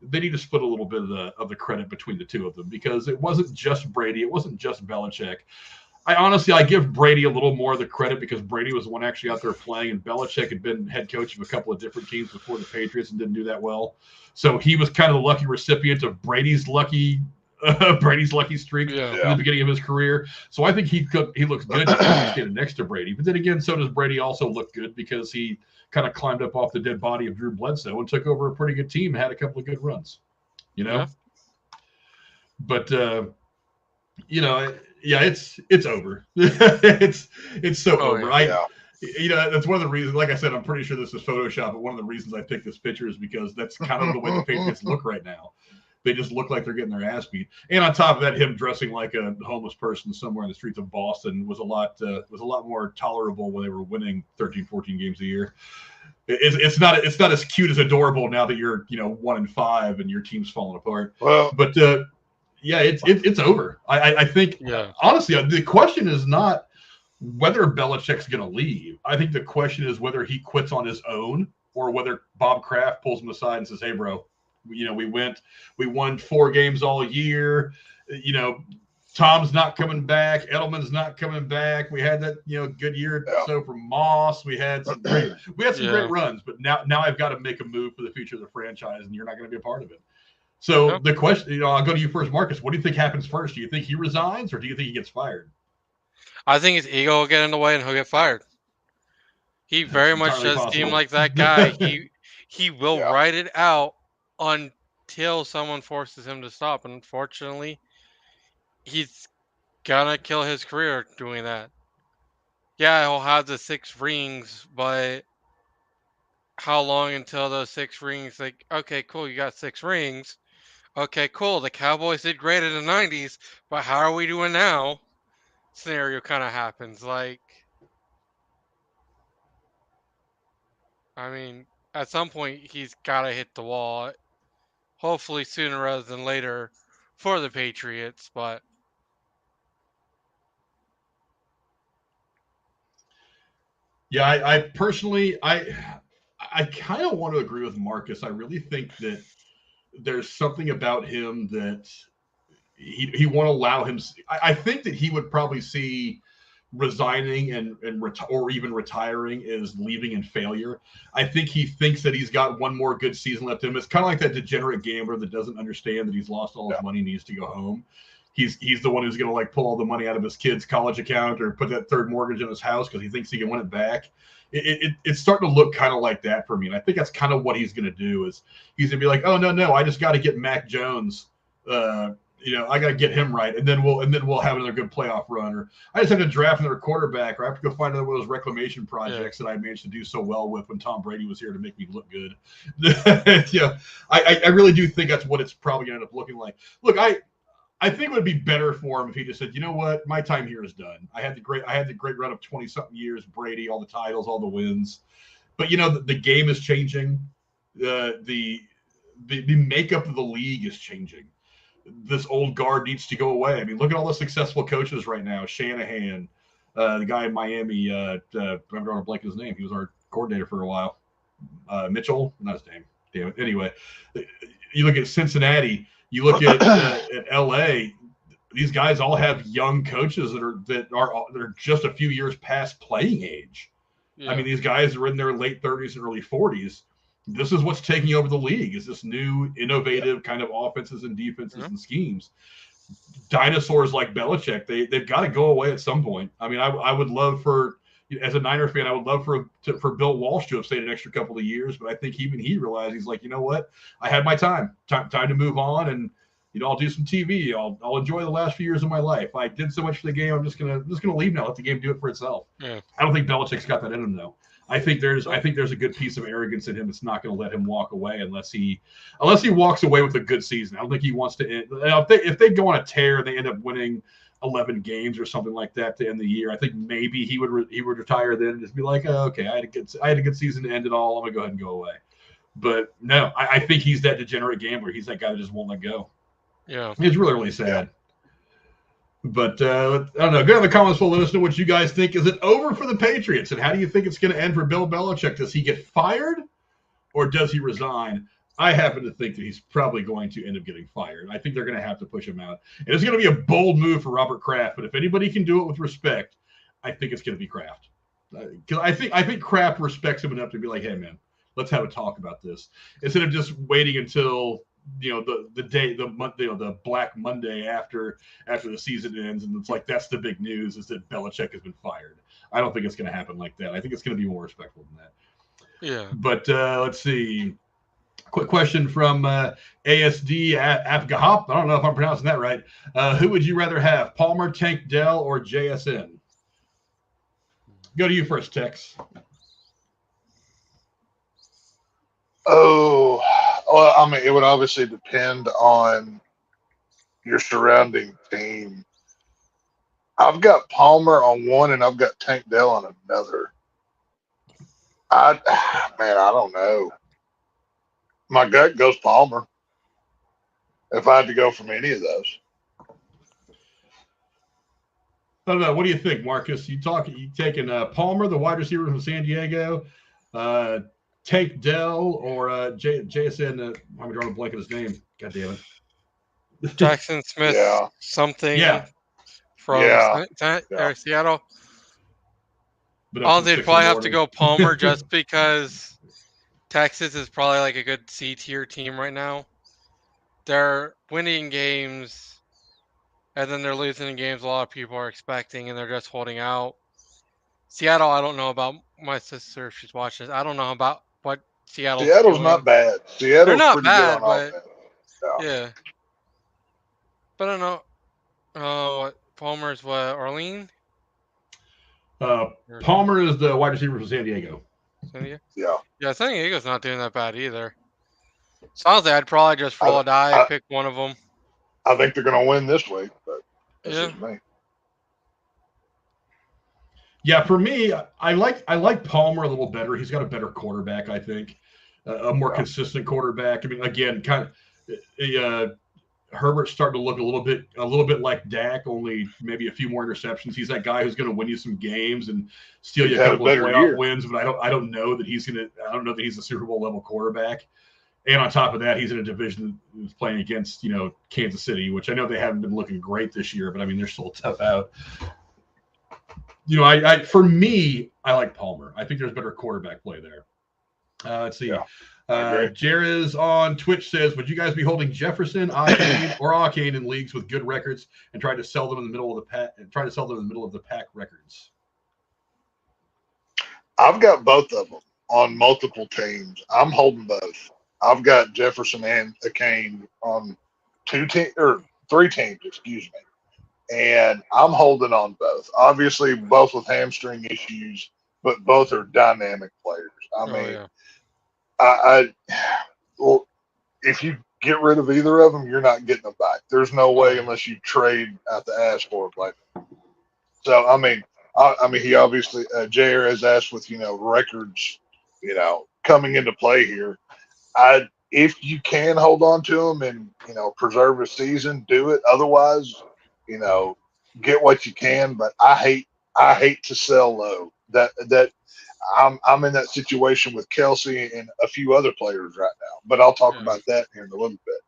of the credit between the two of them, because it wasn't just Brady. It wasn't just Belichick. I give Brady a little more of the credit because Brady was the one actually out there playing, and Belichick had been head coach of a couple of different teams before the Patriots and didn't do that well. So he was kind of the lucky recipient of Brady's lucky streak in the beginning of his career. So I think he looks good standing next to Brady. But then again, so does Brady also look good because he kind of climbed up off the dead body of Drew Bledsoe and took over a pretty good team and had a couple of good runs, Yeah. But it's over. it's so over. That's one of the reasons. Like I said, I'm pretty sure this is Photoshop, but one of the reasons I picked this picture is because that's kind of the way the Patriots look right now. they just look like they're getting their ass beat. And on top of that, him dressing like a homeless person somewhere in the streets of Boston was a lot more tolerable when they were winning 13, 14 games a year. It's not as cute as adorable now that you're 1-5 and your team's falling apart. Well, but yeah, it's over. I think honestly, the question is not whether Belichick's going to leave. I think the question is whether he quits on his own or whether Bob Kraft pulls him aside and says, "Hey, bro, we won 4 games all year. Tom's not coming back. Edelman's not coming back. We had that, good year so from Moss. We had some great runs, but now I've got to make a move for the future of the franchise, and you're not going to be a part of it." So the question, I'll go to you first, Marcus. What do you think happens first? Do you think he resigns, or do you think he gets fired? I think his ego will get in the way, and he'll get fired. He very much does seem like that guy. He will write it out until someone forces him to stop, and unfortunately, he's gonna kill his career doing that. Yeah, he'll have the 6 rings, but how long until those 6 rings? Like, okay, cool, you got 6 rings. Okay, cool. The Cowboys did great in the 90s, but how are we doing now? Scenario kind of happens. Like, I mean, at some point, he's got to hit the wall. Hopefully sooner rather than later for the Patriots, but yeah, I personally, I kind of want to agree with Marcus. I really think that there's something about him that he won't allow him. I think that he would probably see resigning or even retiring as leaving in failure. I think he thinks that he's got one more good season left in him. It's kind of like that degenerate gambler that doesn't understand that he's lost all his money and needs to go home. He's the one who's going to like pull all the money out of his kid's college account or put that third mortgage in his house because he thinks he can win it back. It's starting to look kind of like that for me. And I think that's kind of what he's going to do is he's going to be like, oh, no, I just got to get Mac Jones. I got to get him right. And then we'll have another good playoff run. Or I just have to draft another quarterback or I have to go find another one of those reclamation projects that I managed to do so well with when Tom Brady was here to make me look good. I really do think that's what it's probably going to end up looking like. Look, I think it would be better for him if he just said, you know what, my time here is done. I had the great run of 20-something years, Brady, all the titles, all the wins. But the game is changing. The makeup of the league is changing. This old guard needs to go away. I mean, look at all the successful coaches right now. Shanahan, the guy in Miami, I'm drawing a blank his name. He was our coordinator for a while. Mitchell, not his name. Damn it. Anyway, you look at Cincinnati. You look at LA. These guys all have young coaches that are just a few years past playing age. Yeah. I mean, these guys are in their late 30s and early 40s. This is what's taking over the league. Is this new, innovative kind of offenses and defenses and schemes? Dinosaurs like Belichick, they've got to go away at some point. I mean, I would love for, as a Niner fan, I would love for Bill Walsh to have stayed an extra couple of years, but I think even he realized he's like, you know what, I had my time to move on, and I'll do some TV. I'll enjoy the last few years of my life. I did so much for the game. I'm just gonna leave now. Let the game do it for itself. Yeah. I don't think Belichick's got that in him though. I think there's a good piece of arrogance in him that's not going to let him walk away unless he walks away with a good season. I don't think he wants to end. If they go on a tear and they end up winning 11 games or something like that to end the year, I think maybe he would retire then and just be like, oh, okay, I had a good season to end it all. I'm gonna go ahead and go away. But no, I think he's that degenerate gambler. He's that guy that just won't let go. Yeah, it's really, really sad. Yeah. But I don't know. Go in the comments below. Let us know what you guys think. Is it over for the Patriots? And how do you think it's going to end for Bill Belichick? Does he get fired or does he resign? I happen to think that he's probably going to end up getting fired. I think they're going to have to push him out. And it's going to be a bold move for Robert Kraft. But if anybody can do it with respect, I think it's going to be Kraft. Because I think Kraft respects him enough to be like, hey, man, let's have a talk about this. Instead of just waiting until the Black Monday after the season ends, and it's like that's the big news is that Belichick has been fired. I don't think it's going to happen like that. I think it's going to be more respectful than that. Yeah. But let's see. Quick question from ASD Afgahop. I don't know if I'm pronouncing that right. Who would you rather have, Palmer, Tank Dell, or JSN? Go to you first, Tex. Oh, Well, I mean, it would obviously depend on your surrounding team. I've got Palmer on one, and I've got Tank Dell on another. I don't know. My gut goes Palmer. If I had to go from any of those. I don't know. What do you think, Marcus? You taking Palmer, the wide receiver from San Diego, Tank Dell, or JSN? I'm drawing a blank on his name. God damn it. Jackson Smith, something from Seattle. They'd probably have to go Palmer just because Texas is probably like a good C tier team right now. They're winning games, and then they're losing in games a lot of people are expecting, and they're just holding out. Seattle, I don't know about. My sister, if she's watching this, I don't know about what Seattle's doing. Not bad. Seattle's not pretty bad, good on offense. Yeah. But I don't know. What Palmer's what? Orlean? Palmer is the wide receiver from San Diego. San Diego? Yeah, San Diego's not doing that bad either. Sounds like I'd probably just roll a die, pick one of them. I think they're going to win this week, but that's just me. Yeah, for me, I like Palmer a little better. He's got a better quarterback, I think, a more consistent quarterback. I mean, again, kind of Herbert's starting to look a little bit like Dak, only maybe a few more interceptions. He's that guy who's going to win you some games and steal you a couple of playoff wins. But I don't know that he's a Super Bowl level quarterback. And on top of that, he's in a division that's playing against Kansas City, which I know they haven't been looking great this year, but I mean they're still tough out. For me, I like Palmer. I think there's better quarterback play there. Let's see. Jerez on Twitch says, would you guys be holding Jefferson, Arcane in leagues with good records and try to sell them in the middle of the pack records? I've got both of them on multiple teams. I'm holding both. I've got Jefferson and Arcane on 3 teams, excuse me. And I'm holding on both. Obviously, both with hamstring issues, but both are dynamic players. Well, if you get rid of either of them, you're not getting them back. There's no way unless you trade out the ass for it. So I mean, he obviously JR has asked with records, coming into play here. If you can hold on to them and preserve a season, do it. Otherwise, get what you can. But I hate to sell low. That I'm in that situation with Kelsey and a few other players right now. But I'll talk about that here in a little bit.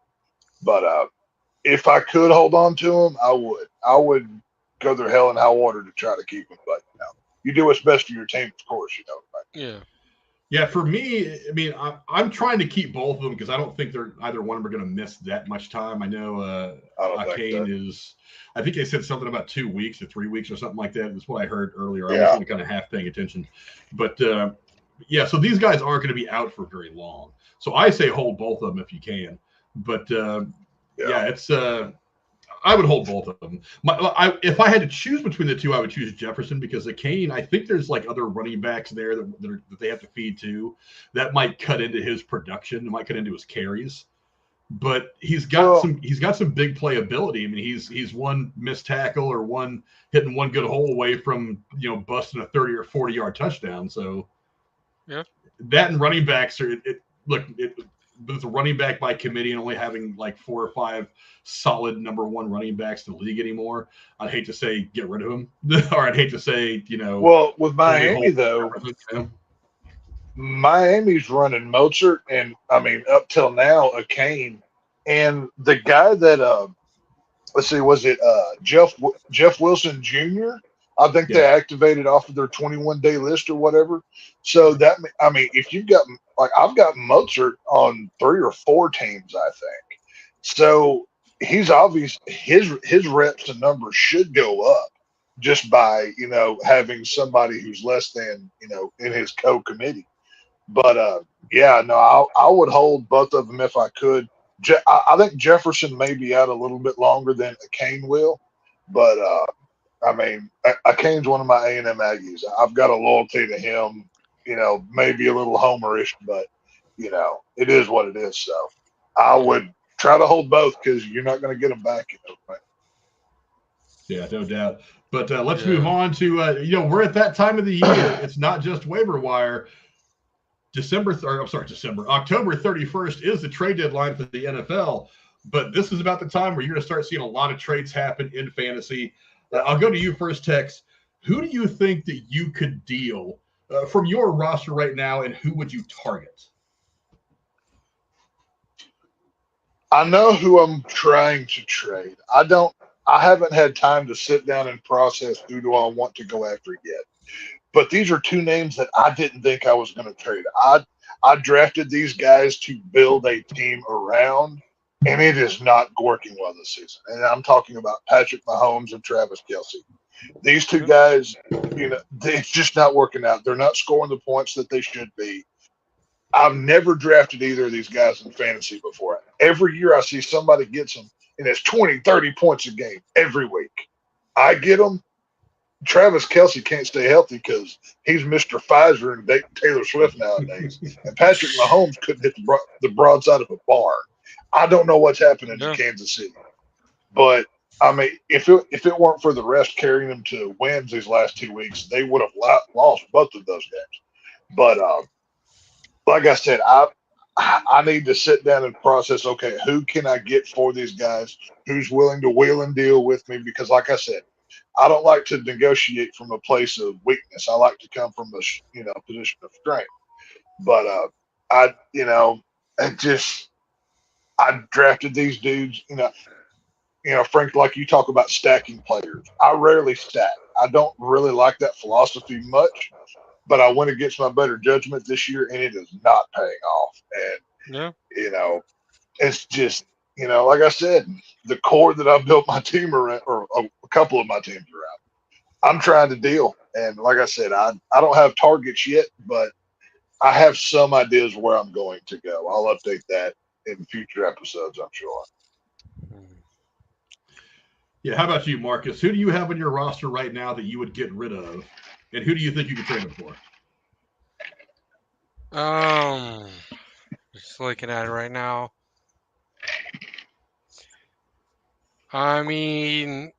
But if I could hold on to them, I would. I would go through hell and high water to try to keep them. But you do what's best for your team, of course. Yeah, for me, I mean, I'm trying to keep both of them because I don't think either one of them are going to miss that much time. I know Arcane is, I think they said something about 2 weeks or 3 weeks or something like that. That's what I heard earlier. I was kind of half paying attention. But, so these guys aren't going to be out for very long. So I say hold both of them if you can. But, it's I would hold both of them. If I had to choose between the two, I would choose Jefferson because Arcane, I think there's like other running backs there that they have to feed to. That might cut into his production. It might cut into his carries. But he's got some big playability. I mean, he's one missed tackle or hitting one good hole away from busting a 30 or 40 yard touchdown. So that and running backs are but it's a running back by committee and only having like 4 or 5 solid number one running backs in the league anymore. I'd hate to say get rid of him, or I'd hate to say Well, with Miami though, Miami's running Mozart, and I mean up till now Arcane, and the guy that let's see, was it Jeff Wilson Jr.? I think they activated off of their 21-day list or whatever. So that, I mean, if you've got, I've got Mozart on 3 or 4 teams, I think. So he's obvious, his reps and numbers should go up just by, having somebody who's less than, in his co-committee. But, I would hold both of them if I could. I think Jefferson may be out a little bit longer than Arcane will, but, I mean, Arcane's one of my A&M Aggies. I've got a loyalty to him, maybe a little homerish, but it is what it is. So I would try to hold both because you're not going to get them back. Yeah, no doubt. But let's move on to, we're at that time of the year. It's not just waiver wire. October 31st is the trade deadline for the NFL. But this is about the time where you're going to start seeing a lot of trades happen in fantasy. I'll go to you first, Tex. Who do you think that you could deal from your roster right now, and who would you target? I know who I'm trying to trade. I haven't had time to sit down and process who do I want to go after yet. But these are two names that I didn't think I was going to trade. I drafted these guys to build a team around, and it is not working well this season. And I'm talking about Patrick Mahomes and Travis Kelce. These two guys, it's just not working out. They're not scoring the points that they should be. I've never drafted either of these guys in fantasy before. Every year I see somebody gets them, and it's 20, 30 points a game every week. I get them. Travis Kelce can't stay healthy because he's Mr. Pfizer and Taylor Swift nowadays. And Patrick Mahomes couldn't hit the broadside of a bar. I don't know what's happening in Kansas City. But, I mean, if it weren't for the rest carrying them to wins these last 2 weeks, they would have lost both of those games. But, like I said, I need to sit down and process, okay, who can I get for these guys? Who's willing to wheel and deal with me? Because, like I said, I don't like to negotiate from a place of weakness. I like to come from a position of strength. But I drafted these dudes. Frank, like you talk about stacking players. I rarely stack. I don't really like that philosophy much. But I went against my better judgment this year, and it is not paying off. And it's just. Like I said, the core that I built my team around, or a couple of my teams around, I'm trying to deal. And like I said, I don't have targets yet, but I have some ideas where I'm going to go. I'll update that in future episodes, I'm sure. Yeah, how about you, Marcus? Who do you have on your roster right now that you would get rid of? And who do you think you could trade him for? Just looking at it right now. I mean,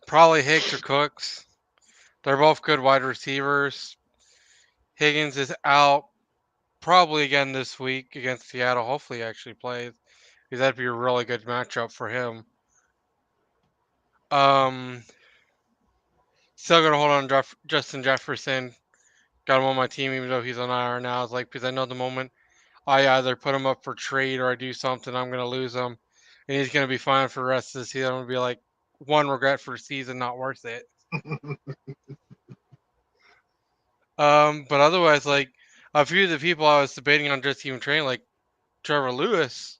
probably Hicks or Cooks. They're both good wide receivers. Higgins is out probably again this week against Seattle. Hopefully he actually plays, because that'd be a really good matchup for him. Still gonna hold on Justin Jefferson. Got him on my team even though he's on IR now. It's like, because I know the moment I either put him up for trade or I do something, I'm gonna lose him, and he's gonna be fine for the rest of the season. I'm gonna be like, one regret for the season, not worth it. But otherwise, like a few of the people I was debating on just even trading, like Trevor Lewis,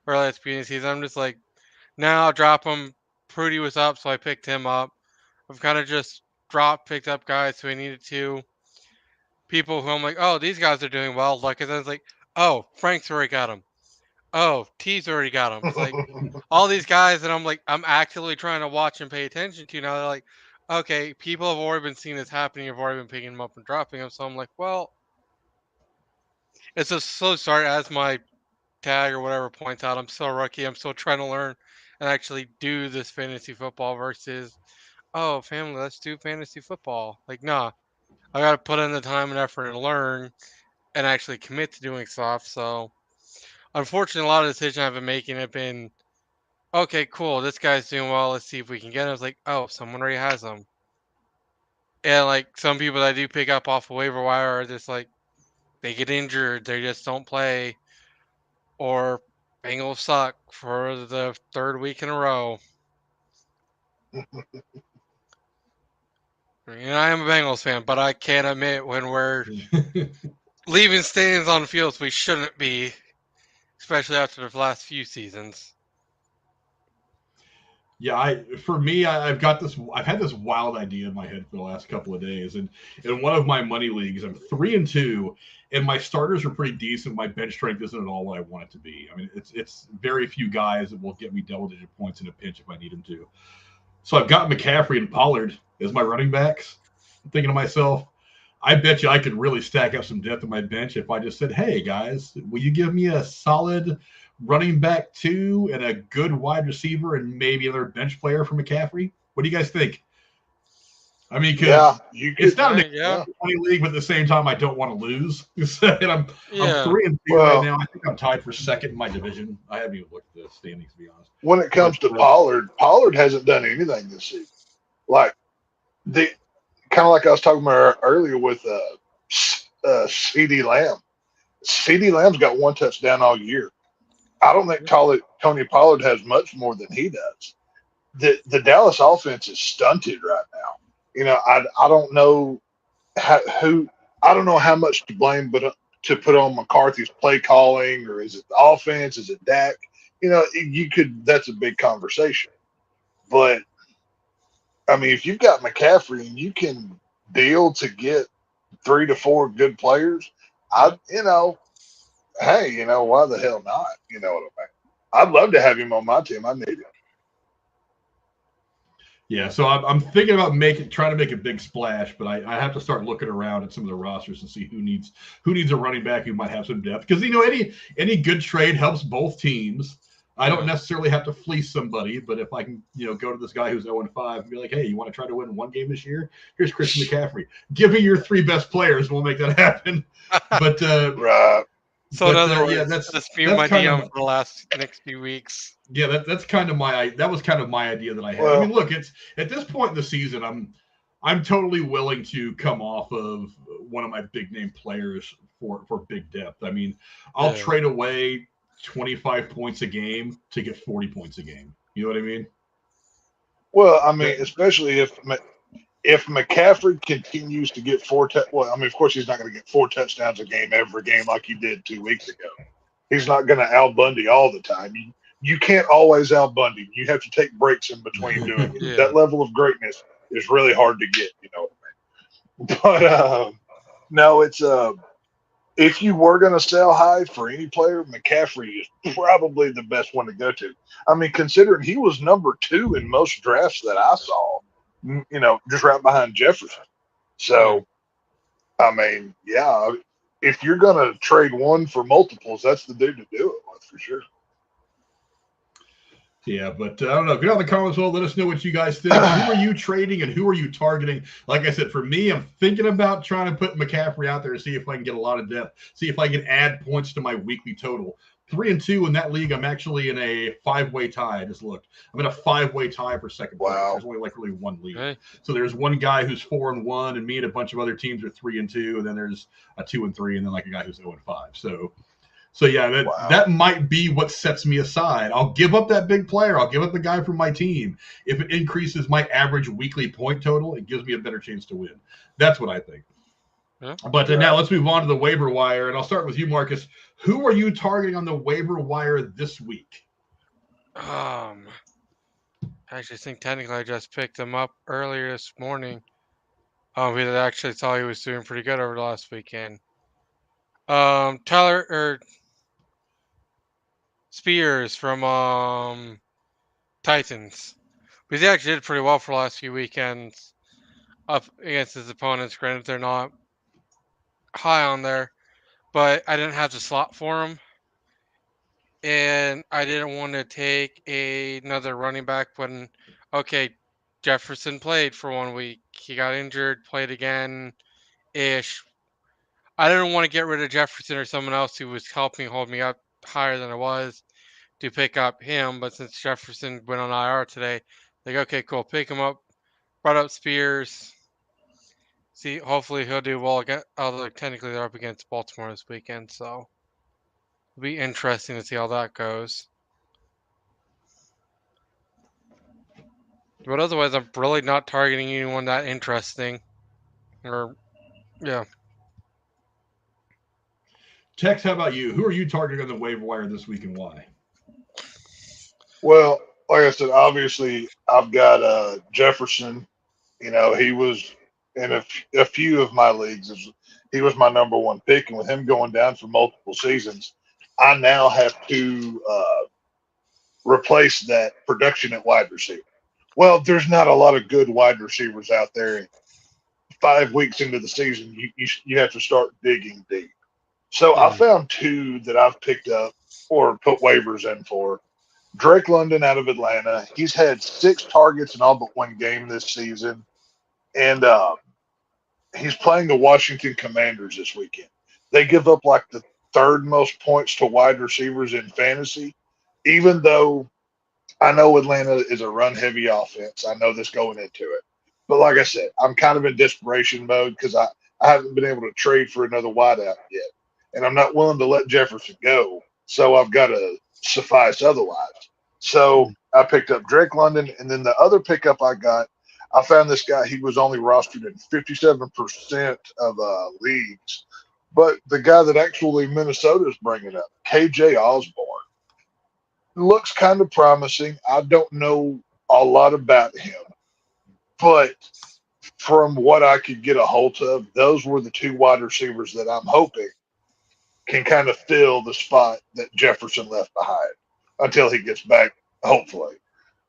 or last beginning of the season, I'm just like, now I'll drop him. Prudy was up, so I picked him up. I've kind of just picked up guys who I needed to. People who I'm like, oh, these guys are doing well. Like, and then it's like, oh, Frank's already got him. Oh, T's already got him. It's like all these guys that I'm like, I'm actively trying to watch and pay attention to now. They're like, okay, people have already been seeing this happening. I've already been picking them up and dropping them. So I'm like, well, it's a slow start, as my tag or whatever points out. I'm still rookie. I'm still trying to learn and actually do this fantasy football versus, oh, family, let's do fantasy football. Like, nah, I got to put in the time and effort and learn and actually commit to doing stuff. So, unfortunately, a lot of decisions I've been making have been, okay, cool, this guy's doing well. Let's see if we can get him. It's like, oh, someone already has him. And like some people that I do pick up off of waiver wire are just like, they get injured, they just don't play, or Bengals suck for the third week in a row. I am a Bengals fan, but I can't admit when we're leaving stains on fields we shouldn't be, especially after the last few seasons. Yeah, I've had this wild idea in my head for the last couple of days, and in one of my money leagues, I'm 3-2, and my starters are pretty decent. My bench strength isn't at all what I want it to be. I mean, it's very few guys that will get me double-digit points in a pinch if I need them to. So I've got McCaffrey and Pollard as my running backs. I'm thinking to myself, I bet you I could really stack up some depth on my bench if I just said, hey, guys, will you give me a solid running back 2 and a good wide receiver and maybe another bench player for McCaffrey? What do you guys think? I mean, because it's not an 20 league, but at the same time, I don't want to lose. And I'm 3-2 right now. I think I'm tied for second in my division. I haven't even looked at the standings, to be honest. When it comes to Pollard hasn't done anything this season. Like kind of like I was talking about earlier with CD Lamb. CD Lamb's got 1 touchdown all year. I don't think Tony Pollard has much more than he does. The Dallas offense is stunted right now. You know, I don't know I don't know how much to blame, but to put on McCarthy's play calling, or is it the offense? Is it Dak? You know, that's a big conversation. But I mean, if you've got McCaffrey and you can deal to get 3 to 4 good players, hey, why the hell not? You know what I mean? I'd love to have him on my team. I need him. Yeah, so I'm thinking about trying to make a big splash, but I have to start looking around at some of the rosters and see who needs a running back who might have some depth. Because any good trade helps both teams. I don't necessarily have to fleece somebody, but if I can, go to this guy who's 0-5 and be like, hey, you want to try to win 1 game this year? Here's Christian McCaffrey. Give me your 3 best players, and we'll make that happen. But right. So in other words, that's my DM for the next few weeks. Yeah, that's kind of that was kind of my idea that I had. I mean, look, it's at this point in the season, I'm totally willing to come off of one of my big name players for big depth. I mean, I'll trade away 25 points a game to get 40 points a game. You know what I mean? Well, I mean, especially if McCaffrey continues to get 4 well, I mean, of course, he's not going to get 4 touchdowns a game every game like he did 2 weeks ago. He's not going to Al Bundy all the time. You can't always Al Bundy. You have to take breaks in between doing it. That level of greatness is really hard to get, you know what I mean? But no, it's if you were going to sell high for any player, McCaffrey is probably the best one to go to. I mean, considering he was number 2 in most drafts that I saw, just right behind Jefferson. So, I mean, yeah, if you're going to trade one for multiples, that's the dude to do it with for sure. Yeah, but I don't know. Get out in the comments below. Let us know what you guys think. Who are you trading and who are you targeting? Like I said, for me, I'm thinking about trying to put McCaffrey out there to see if I can get a lot of depth, see if I can add points to my weekly total. 3-2 in that league. I'm actually in a 5-way tie. I just looked. I'm in a 5-way tie for second place. There's only really 1 league. Okay. So there's one guy who's 4-1, and me and a bunch of other teams are 3-2, and then there's a 2-3, and then like a guy who's 0-5. So yeah, that might be what sets me aside. I'll give up that big player. I'll give up the guy from my team. If it increases my average weekly point total, it gives me a better chance to win. That's what I think. Yeah. But now let's move on to the waiver wire, and I'll start with you, Marcus. Who are you targeting on the waiver wire this week? I actually think technically I just picked him up earlier this morning. We actually saw he was doing pretty good over the last weekend. Spears from Titans. He actually did pretty well for the last few weekends up against his opponents. Granted, they're not high on there, but I didn't have the slot for him. And I didn't want to take another running back when, Jefferson played for 1 week. He got injured, played again-ish. I didn't want to get rid of Jefferson or someone else who was helping hold me up higher than I was to pick up him. But since Jefferson went on IR today, okay, cool, pick him up. Brought up Spears. See, hopefully he'll do well again. Although technically they're up against Baltimore this weekend, so it'll be interesting to see how that goes. But otherwise, I'm really not targeting anyone that interesting. Tex, how about you? Who are you targeting on the waiver wire this week and why? Well, like I said, obviously I've got Jefferson. He was in a few of my leagues. He was my number 1 pick, and with him going down for multiple seasons, I now have to replace that production at wide receiver. Well, there's not a lot of good wide receivers out there 5 weeks into the season, you have to start digging deep. So I found 2 that I've picked up or put waivers in for. Drake London out of Atlanta. He's had 6 targets in all but 1 game this season. And he's playing the Washington Commanders this weekend. They give up like the 3rd most points to wide receivers in fantasy, even though I know Atlanta is a run-heavy offense. I know this going into it. But like I said, I'm kind of in desperation mode because I haven't been able to trade for another wideout yet. And I'm not willing to let Jefferson go, so I've got to suffice otherwise. So I picked up Drake London, and then the other pickup I got, I found this guy. He was only rostered in 57% of leagues. But the guy that actually Minnesota is bringing up, KJ Osborne, looks kind of promising. I don't know a lot about him, but from what I could get a hold of, those were the 2 wide receivers that I'm hoping can kind of fill the spot that Jefferson left behind until he gets back, hopefully.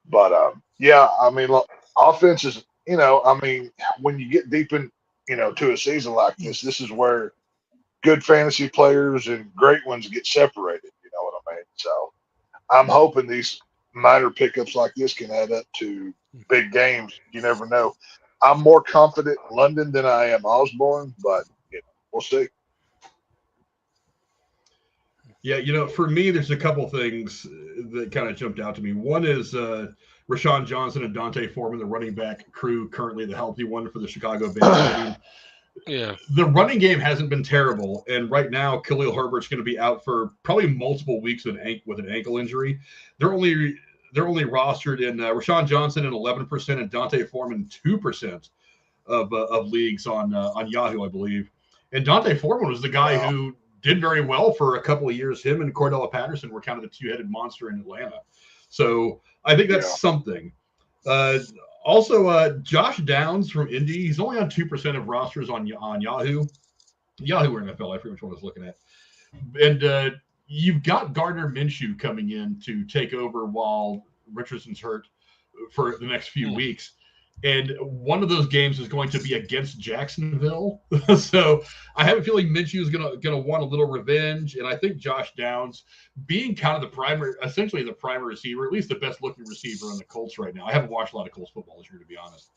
But, yeah, I mean, look, offense is, I mean, when you get deep in, to a season like this is where good fantasy players and great ones get separated. You know what I mean? So I'm hoping these minor pickups like this can add up to big games. You never know. I'm more confident in London than I am Osborne, but we'll see. Yeah, for me, there's a couple things that kind of jumped out to me. One is Rashawn Johnson and Dante Foreman, the running back crew, currently the healthy one for the Chicago Bears. Yeah, the running game hasn't been terrible, and right now Khalil Herbert's going to be out for probably multiple weeks with an ankle injury. They're only rostered in Rashawn Johnson in 11% and Dante Foreman 2% of leagues on Yahoo, I believe. And Dante Foreman was the guy who did very well for a couple of years. Him and Cordella Patterson were kind of the 2-headed monster in Atlanta. So I think that's something. Also, Josh Downs from Indy, he's only on 2% of rosters on Yahoo. Yahoo or NFL, I forget which one I was looking at. And you've got Gardner Minshew coming in to take over while Richardson's hurt for the next few weeks. And one of those games is going to be against Jacksonville. So I have a feeling Minshew is gonna want a little revenge. And I think Josh Downs, being kind of essentially the primary receiver, at least the best looking receiver on the Colts right now. I haven't watched a lot of Colts football this year, to be honest.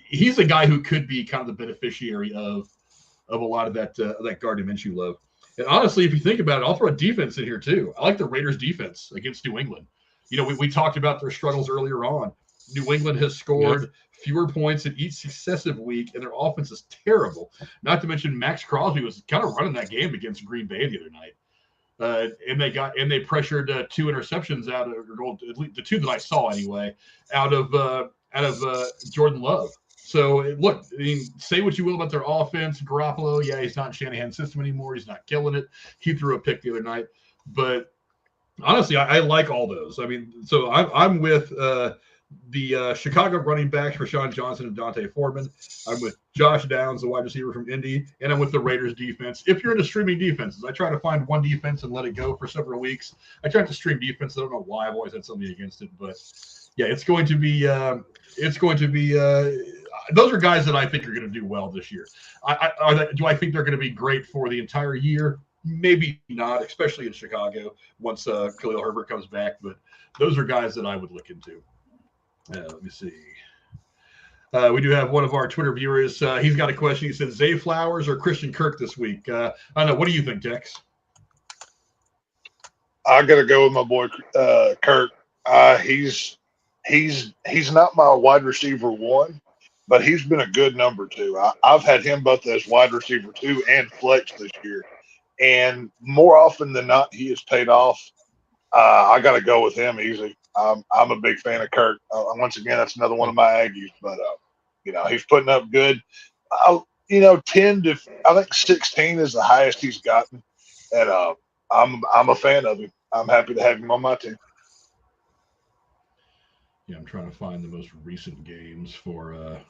He's a guy who could be kind of the beneficiary of a lot of that Gardner Minshew love. And honestly, if you think about it, I'll throw a defense in here too. I like the Raiders defense against New England. We talked about their struggles earlier on. New England has scored fewer points in each successive week, and their offense is terrible. Not to mention Max Crosby was kind of running that game against Green Bay the other night. And they pressured 2 interceptions out of, at least the 2 that I saw anyway, out of Jordan Love. So look, I mean, say what you will about their offense. Garoppolo, he's not in Shanahan's system anymore. He's not killing it. He threw a pick the other night, but honestly, I like all those. I mean, so I'm with the Chicago running backs, Rashawn Johnson and Dante Foreman. I'm with Josh Downs, the wide receiver from Indy, and I'm with the Raiders defense. If you're into streaming defenses, I try to find one defense and let it go for several weeks. I try to stream defense. I don't know why I've always had something against it, but yeah, it's going to be those are guys that I think are going to do well this year. Do I think they're going to be great for the entire year? Maybe not, especially in Chicago once Khalil Herbert comes back, but those are guys that I would look into. Let me see. We do have one of our Twitter viewers. He's got a question. He said, Zay Flowers or Christian Kirk this week? I don't know. What do you think, Tex? I got to go with my boy Kirk. He's not my wide receiver 1, but he's been a good number 2. I've had him both as wide receiver 2 and flex this year. And more often than not, he has paid off. I got to go with him easy. I'm a big fan of Kirk. Once again, that's another one of my Aggies, but he's putting up good. 10 to I think 16 is the highest he's gotten, and I'm a fan of him. I'm happy to have him on my team. Yeah, I'm trying to find the most recent games for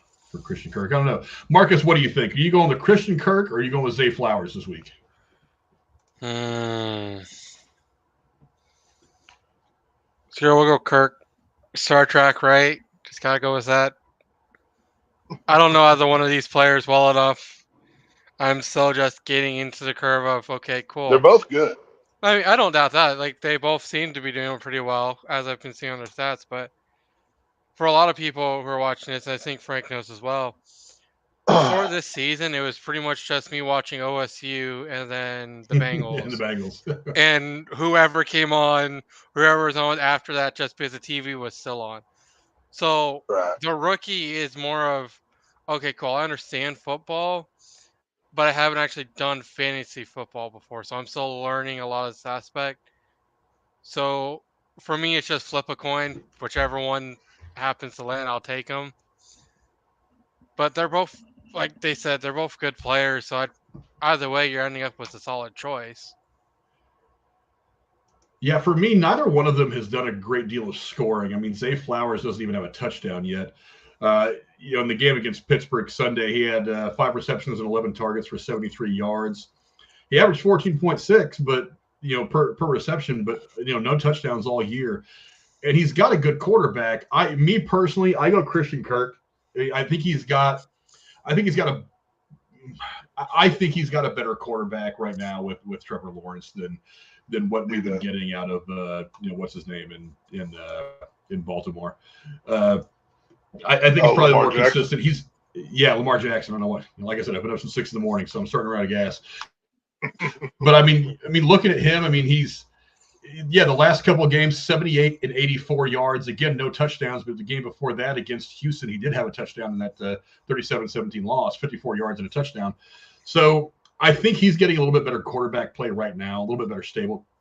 Christian Kirk. I don't know, Marcus. What do you think? Are you going with Christian Kirk or are you going with Zay Flowers this week? So we'll go Kirk. Star Trek, right? Just gotta go with that. I don't know either one of these players well enough. I'm still just getting into the curve of, okay, cool. They're both good. I mean, I don't doubt that. Like, they both seem to be doing pretty well, as I've been seeing on their stats. But for a lot of people who are watching this, I think Frank knows as well, before this season, it was pretty much just me watching OSU and then the Bengals. And the Bengals. And whoever came on, whoever was on after that, just because the TV was still on. So the rookie is more of, okay, cool, I understand football, but I haven't actually done fantasy football before, so I'm still learning a lot of this aspect. So for me, it's just flip a coin. Whichever one happens to land, I'll take them. But they're both, like they said, they're both good players, so either way, you're ending up with a solid choice. Yeah, for me, neither one of them has done a great deal of scoring. I mean, Zay Flowers doesn't even have a touchdown yet. In the game against Pittsburgh Sunday, he had 5 receptions and 11 targets for 73 yards. He averaged 14.6, but per reception, but no touchdowns all year. And he's got a good quarterback. Me personally, I go Christian Kirk. I think he's got a better quarterback right now with Trevor Lawrence than what we've been getting out of what's his name in Baltimore. I think he's probably more consistent. Lamar Jackson. I don't know what. Like I said, I've been up since 6 a.m, so I'm starting to run out of gas. But I mean, looking at him, I mean, the last couple of games, 78 and 84 yards. Again, no touchdowns, but the game before that against Houston, he did have a touchdown in that 37-17 loss, 54 yards and a touchdown. So I think he's getting a little bit better quarterback play right now, a little bit better,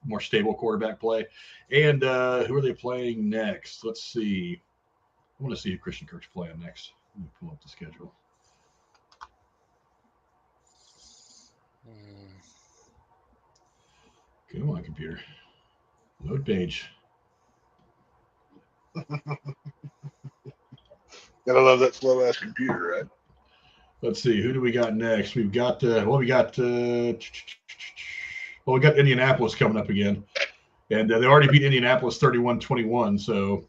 more stable quarterback play. And who are they playing next? Let's see. I want to see who Christian Kirk's playing next. Let me pull up the schedule. Come on, computer. Load page. Gotta love that slow ass computer, right? Let's see. Who do we got next? We've got we got Indianapolis coming up again, and they already beat Indianapolis 31-21. So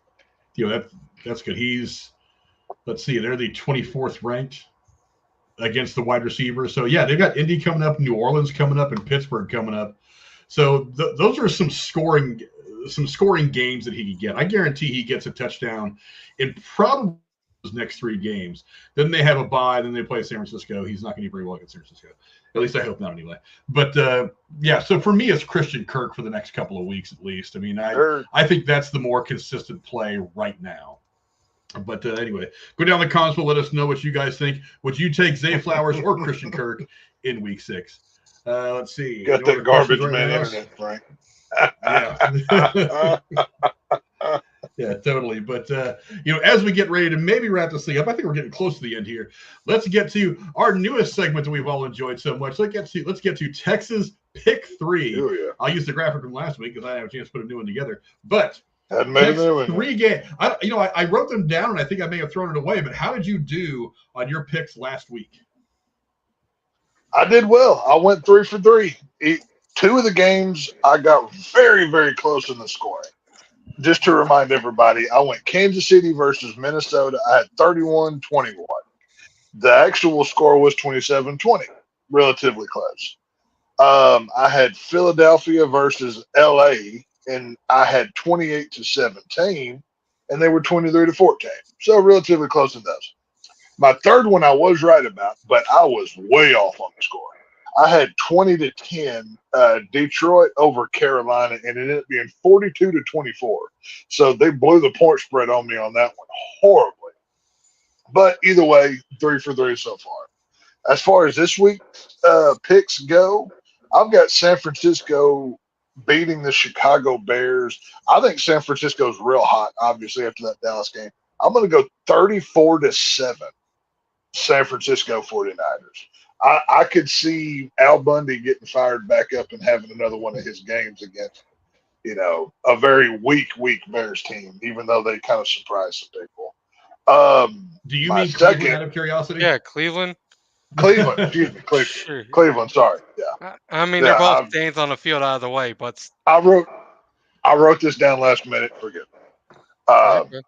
that's good. Let's see. They're the 24th ranked against the wide receiver. So yeah, they've got Indy coming up, New Orleans coming up, and Pittsburgh coming up. So those are some scoring games that he can get. I guarantee he gets a touchdown in probably those next 3 games. Then they have a bye. Then they play San Francisco. He's not going to do very well against San Francisco. At least I hope not anyway. But so for me, it's Christian Kirk for the next couple of weeks at least. I mean, I think that's the more consistent play right now. But anyway, go down the console. Let us know what you guys think. Would you take Zay Flowers or Christian Kirk in Week 6? Let's see. Got that garbage man internet, Frank. Yeah. Yeah, totally. But as we get ready to maybe wrap this thing up, I think we're getting close to the end here. Let's get to our newest segment that we've all enjoyed so much. Let's get to Texas Pick 3. Oh, yeah. I'll use the graphic from last week because I have a chance to put a new one together. But hadn't made a new one. 3 games. I wrote them down and I think I may have thrown it away. But how did you do on your picks last week? I did well. I went 3 for 3. 2 of the games I got very, very close in the scoring. Just to remind everybody, I went Kansas City versus Minnesota. I had 31-21. The actual score was 27-20, relatively close. I had Philadelphia versus LA, and I had 28-17, and they were 23-14. So relatively close in those. My third one I was right about, but I was way off on the score. I had 20-10 Detroit over Carolina, and it ended up being 42-24. So they blew the point spread on me on that one horribly. But either way, 3 for 3 so far. As far as this week picks go, I've got San Francisco beating the Chicago Bears. I think San Francisco's real hot, obviously, after that Dallas game. I'm going to go 34-7 San Francisco 49ers. I could see Al Bundy getting fired back up and having another one of his games against, a very weak Bears team, even though they kind of surprised some people. Do you mean Cleveland out of curiosity? Yeah, Cleveland. Excuse me, Cleveland. Sure. Cleveland, sorry. Yeah. I mean, they're both stands on the field out of the way, but I wrote this down last minute. Forget it.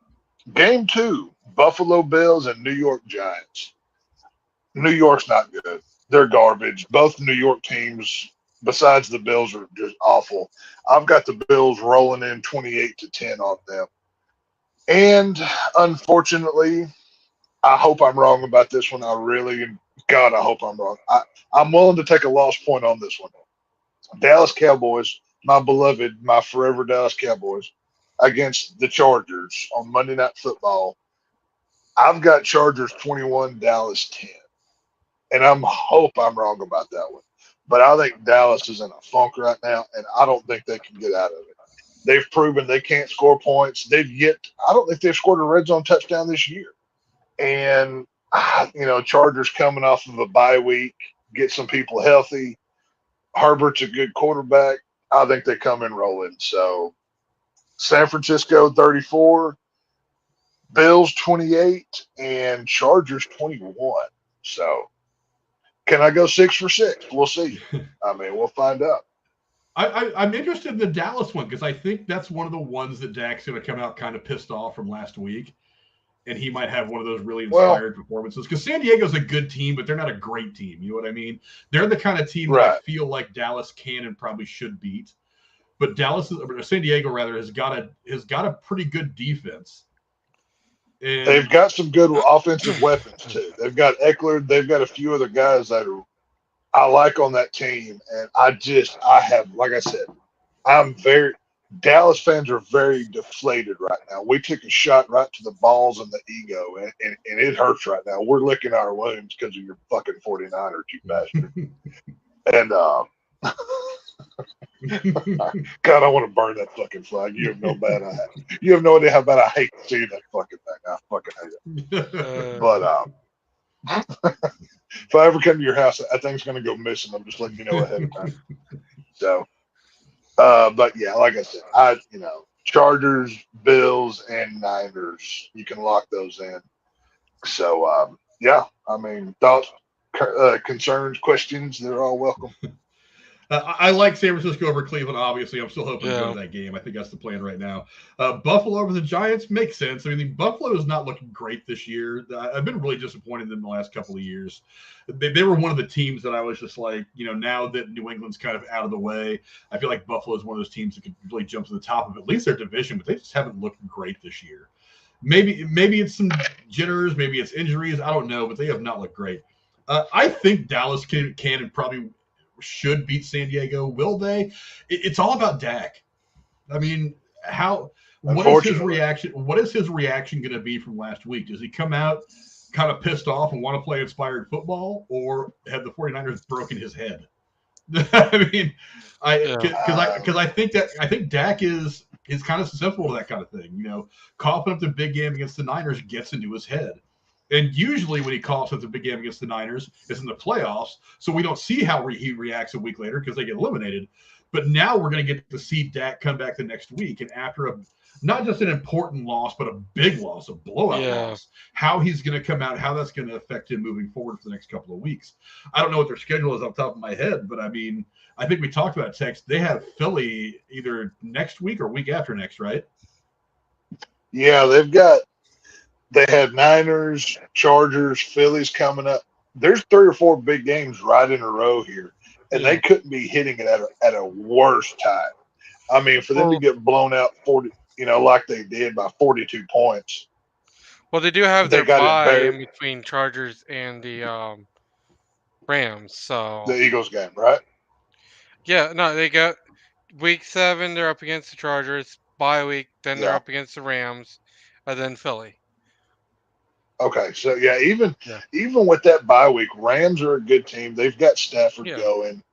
Game 2, Buffalo Bills and New York Giants. New York's not good. They're garbage. Both New York teams, besides the Bills, are just awful. I've got the Bills rolling in 28-10 on them. And unfortunately, I hope I'm wrong about this one. I hope I'm wrong. I'm willing to take a loss point on this one. Dallas Cowboys, my beloved, my forever Dallas Cowboys, against the Chargers on Monday Night Football. I've got Chargers 21, Dallas 10. And I hope I'm wrong about that one. But I think Dallas is in a funk right now, and I don't think they can get out of it. They've proven they can't score points. I don't think they've scored a red zone touchdown this year. And, Chargers coming off of a bye week, get some people healthy. Herbert's a good quarterback. I think they come in rolling. So San Francisco 34, Bills 28, and Chargers 21. So can I go 6 for 6? We'll see. We'll find out. I'm interested in the Dallas one because I think that's one of the ones that Dak's going to come out kind of pissed off from last week. And he might have one of those really inspired performances because San Diego's a good team, but they're not a great team. You know what I mean? They're the kind of team that I feel like Dallas can and probably should beat. But San Diego rather has got a pretty good defense. And they've got some good offensive weapons too. They've got Eckler. They've got a few other guys that I like on that team. And like I said, Dallas fans are very deflated right now. We took a shot right to the balls and the ego, and it hurts right now. We're licking our wounds because of your fucking 49ers, you bastard. And God, I want to burn that fucking flag. You have no idea how bad I hate seeing that fucking thing. I fucking hate it. But if I ever come to your house, that thing's going to go missing. I'm just letting you know ahead of time. So. But yeah, like I said, Chargers, Bills, and Niners, you can lock those in. So, thoughts, concerns, questions, they're all welcome. I like San Francisco over Cleveland, obviously. I'm still hoping to go to that game. I think that's the plan right now. Buffalo over the Giants makes sense. Buffalo is not looking great this year. I've been really disappointed in them the last couple of years. They were one of the teams that I was just like, now that New England's kind of out of the way, I feel like Buffalo is one of those teams that could really jump to the top of at least their division, but they just haven't looked great this year. Maybe it's some jitters, maybe it's injuries. I don't know, but they have not looked great. I think Dallas can and probably should beat San Diego. Will they? It's all about Dak. What is his reaction? What is his reaction going to be from last week? Does he come out kind of pissed off and want to play inspired football, or have the 49ers broken his head? I think Dak is kind of susceptible to that kind of thing. Coughing up the big game against the Niners gets into his head. And usually when he coughs at the big game against the Niners, it's in the playoffs. So we don't see how he reacts a week later because they get eliminated. But now we're going to get to see Dak come back the next week. And after not just an important loss, but a big loss, a blowout loss, how he's going to come out, how that's going to affect him moving forward for the next couple of weeks. I don't know what their schedule is off the top of my head, but I think we talked about Tex. They have Philly either next week or week after next, right? Yeah, they had Niners, Chargers, Phillies coming up. There's 3 or 4 big games right in a row here, and they couldn't be hitting it at a worse time. For them to get blown out 40, like they did by 42 points. Well, they do have their bye in between Chargers and the Rams. So the Eagles game, right? Yeah, no, they got week 7. They're up against the Chargers. Bye week, then they're up against the Rams, and then Philly. Okay, so even with that bye week, Rams are a good team. They've got Stafford going.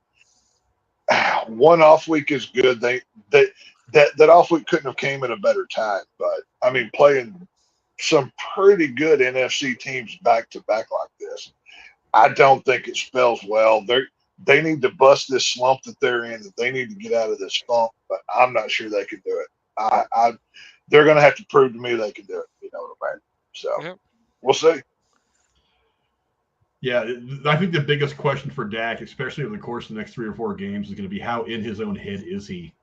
One off week is good. That off week couldn't have came at a better time. But playing some pretty good NFC teams back to back like this, I don't think it spells well. They need to bust this slump that they're in. That they need to get out of this slump. But I'm not sure they can do it. They're going to have to prove to me they can do it. You know what I mean? So. We'll see. Yeah, I think the biggest question for Dak, especially over the course of the next 3 or 4 games, is going to be how in his own head is he?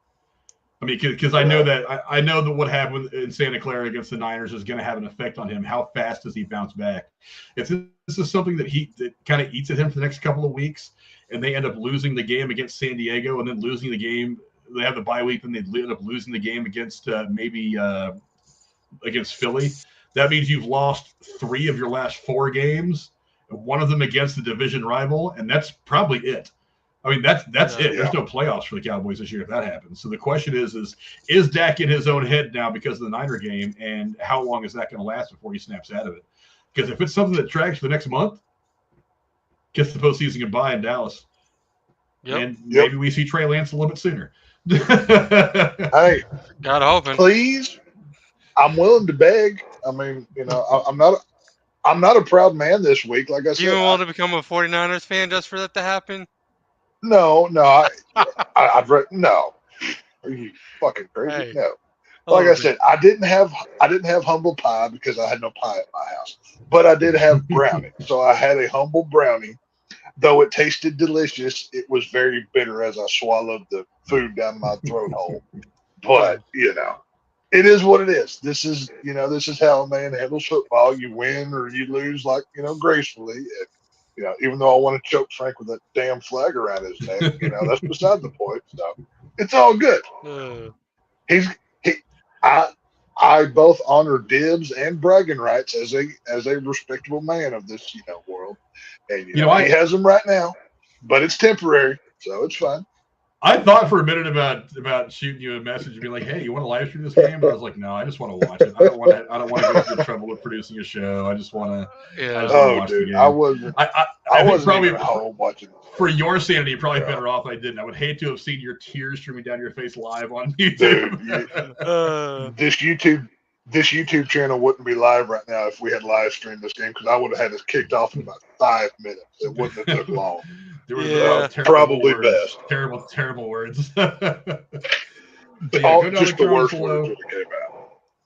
I mean, because I know that I know that what happened in Santa Clara against the Niners is going to have an effect on him. How fast does he bounce back? If this is something that kind of eats at him for the next couple of weeks, and they end up losing the game against San Diego, and then losing the game, they have the bye week, and they end up losing the game against against Philly. That means you've lost 3 of your last 4 games, one of them against the division rival, and that's probably it. I mean, that's it. There's no playoffs for the Cowboys this year if that happens. So the question is Dak in his own head now because of the Niner game, and how long is that going to last before he snaps out of it? Because if it's something that tracks for the next month, gets the postseason goodbye in Dallas. And maybe we see Trey Lance a little bit sooner. Hey, God hoping. Please, I'm willing to beg. I mean, I'm not a proud man this week. Like I said, you want to become a 49ers fan just for that to happen? No, I've read no. Are you fucking crazy? Hey. No. Like I said, I didn't have humble pie because I had no pie at my house, but I did have brownie. So I had a humble brownie. Though it tasted delicious, it was very bitter as I swallowed the food down my throat hole. But it is what it is. This is how a man handles football. You win or you lose, like gracefully. And, even though I want to choke Frank with that damn flag around his neck, that's beside the point. So it's all good. I both honor dibs and bragging rights as a respectable man of this world, and he has them right now, but it's temporary, so it's fine. I thought for a minute about shooting you a message and being like, "Hey, you want to live stream this game?" But I was like, "No, I just want to watch it. I don't want to go through trouble with producing a show. I just want to. Watch the game." I wasn't probably even home watching. For your sanity, you're probably better off I didn't. I would hate to have seen your tears streaming down your face live on YouTube. Dude, this YouTube channel wouldn't be live right now if we had live streamed this game, because I would have had this kicked off in about 5 minutes. It wouldn't have took long. There was probably words. Best. Terrible words. Just the worst words that came out.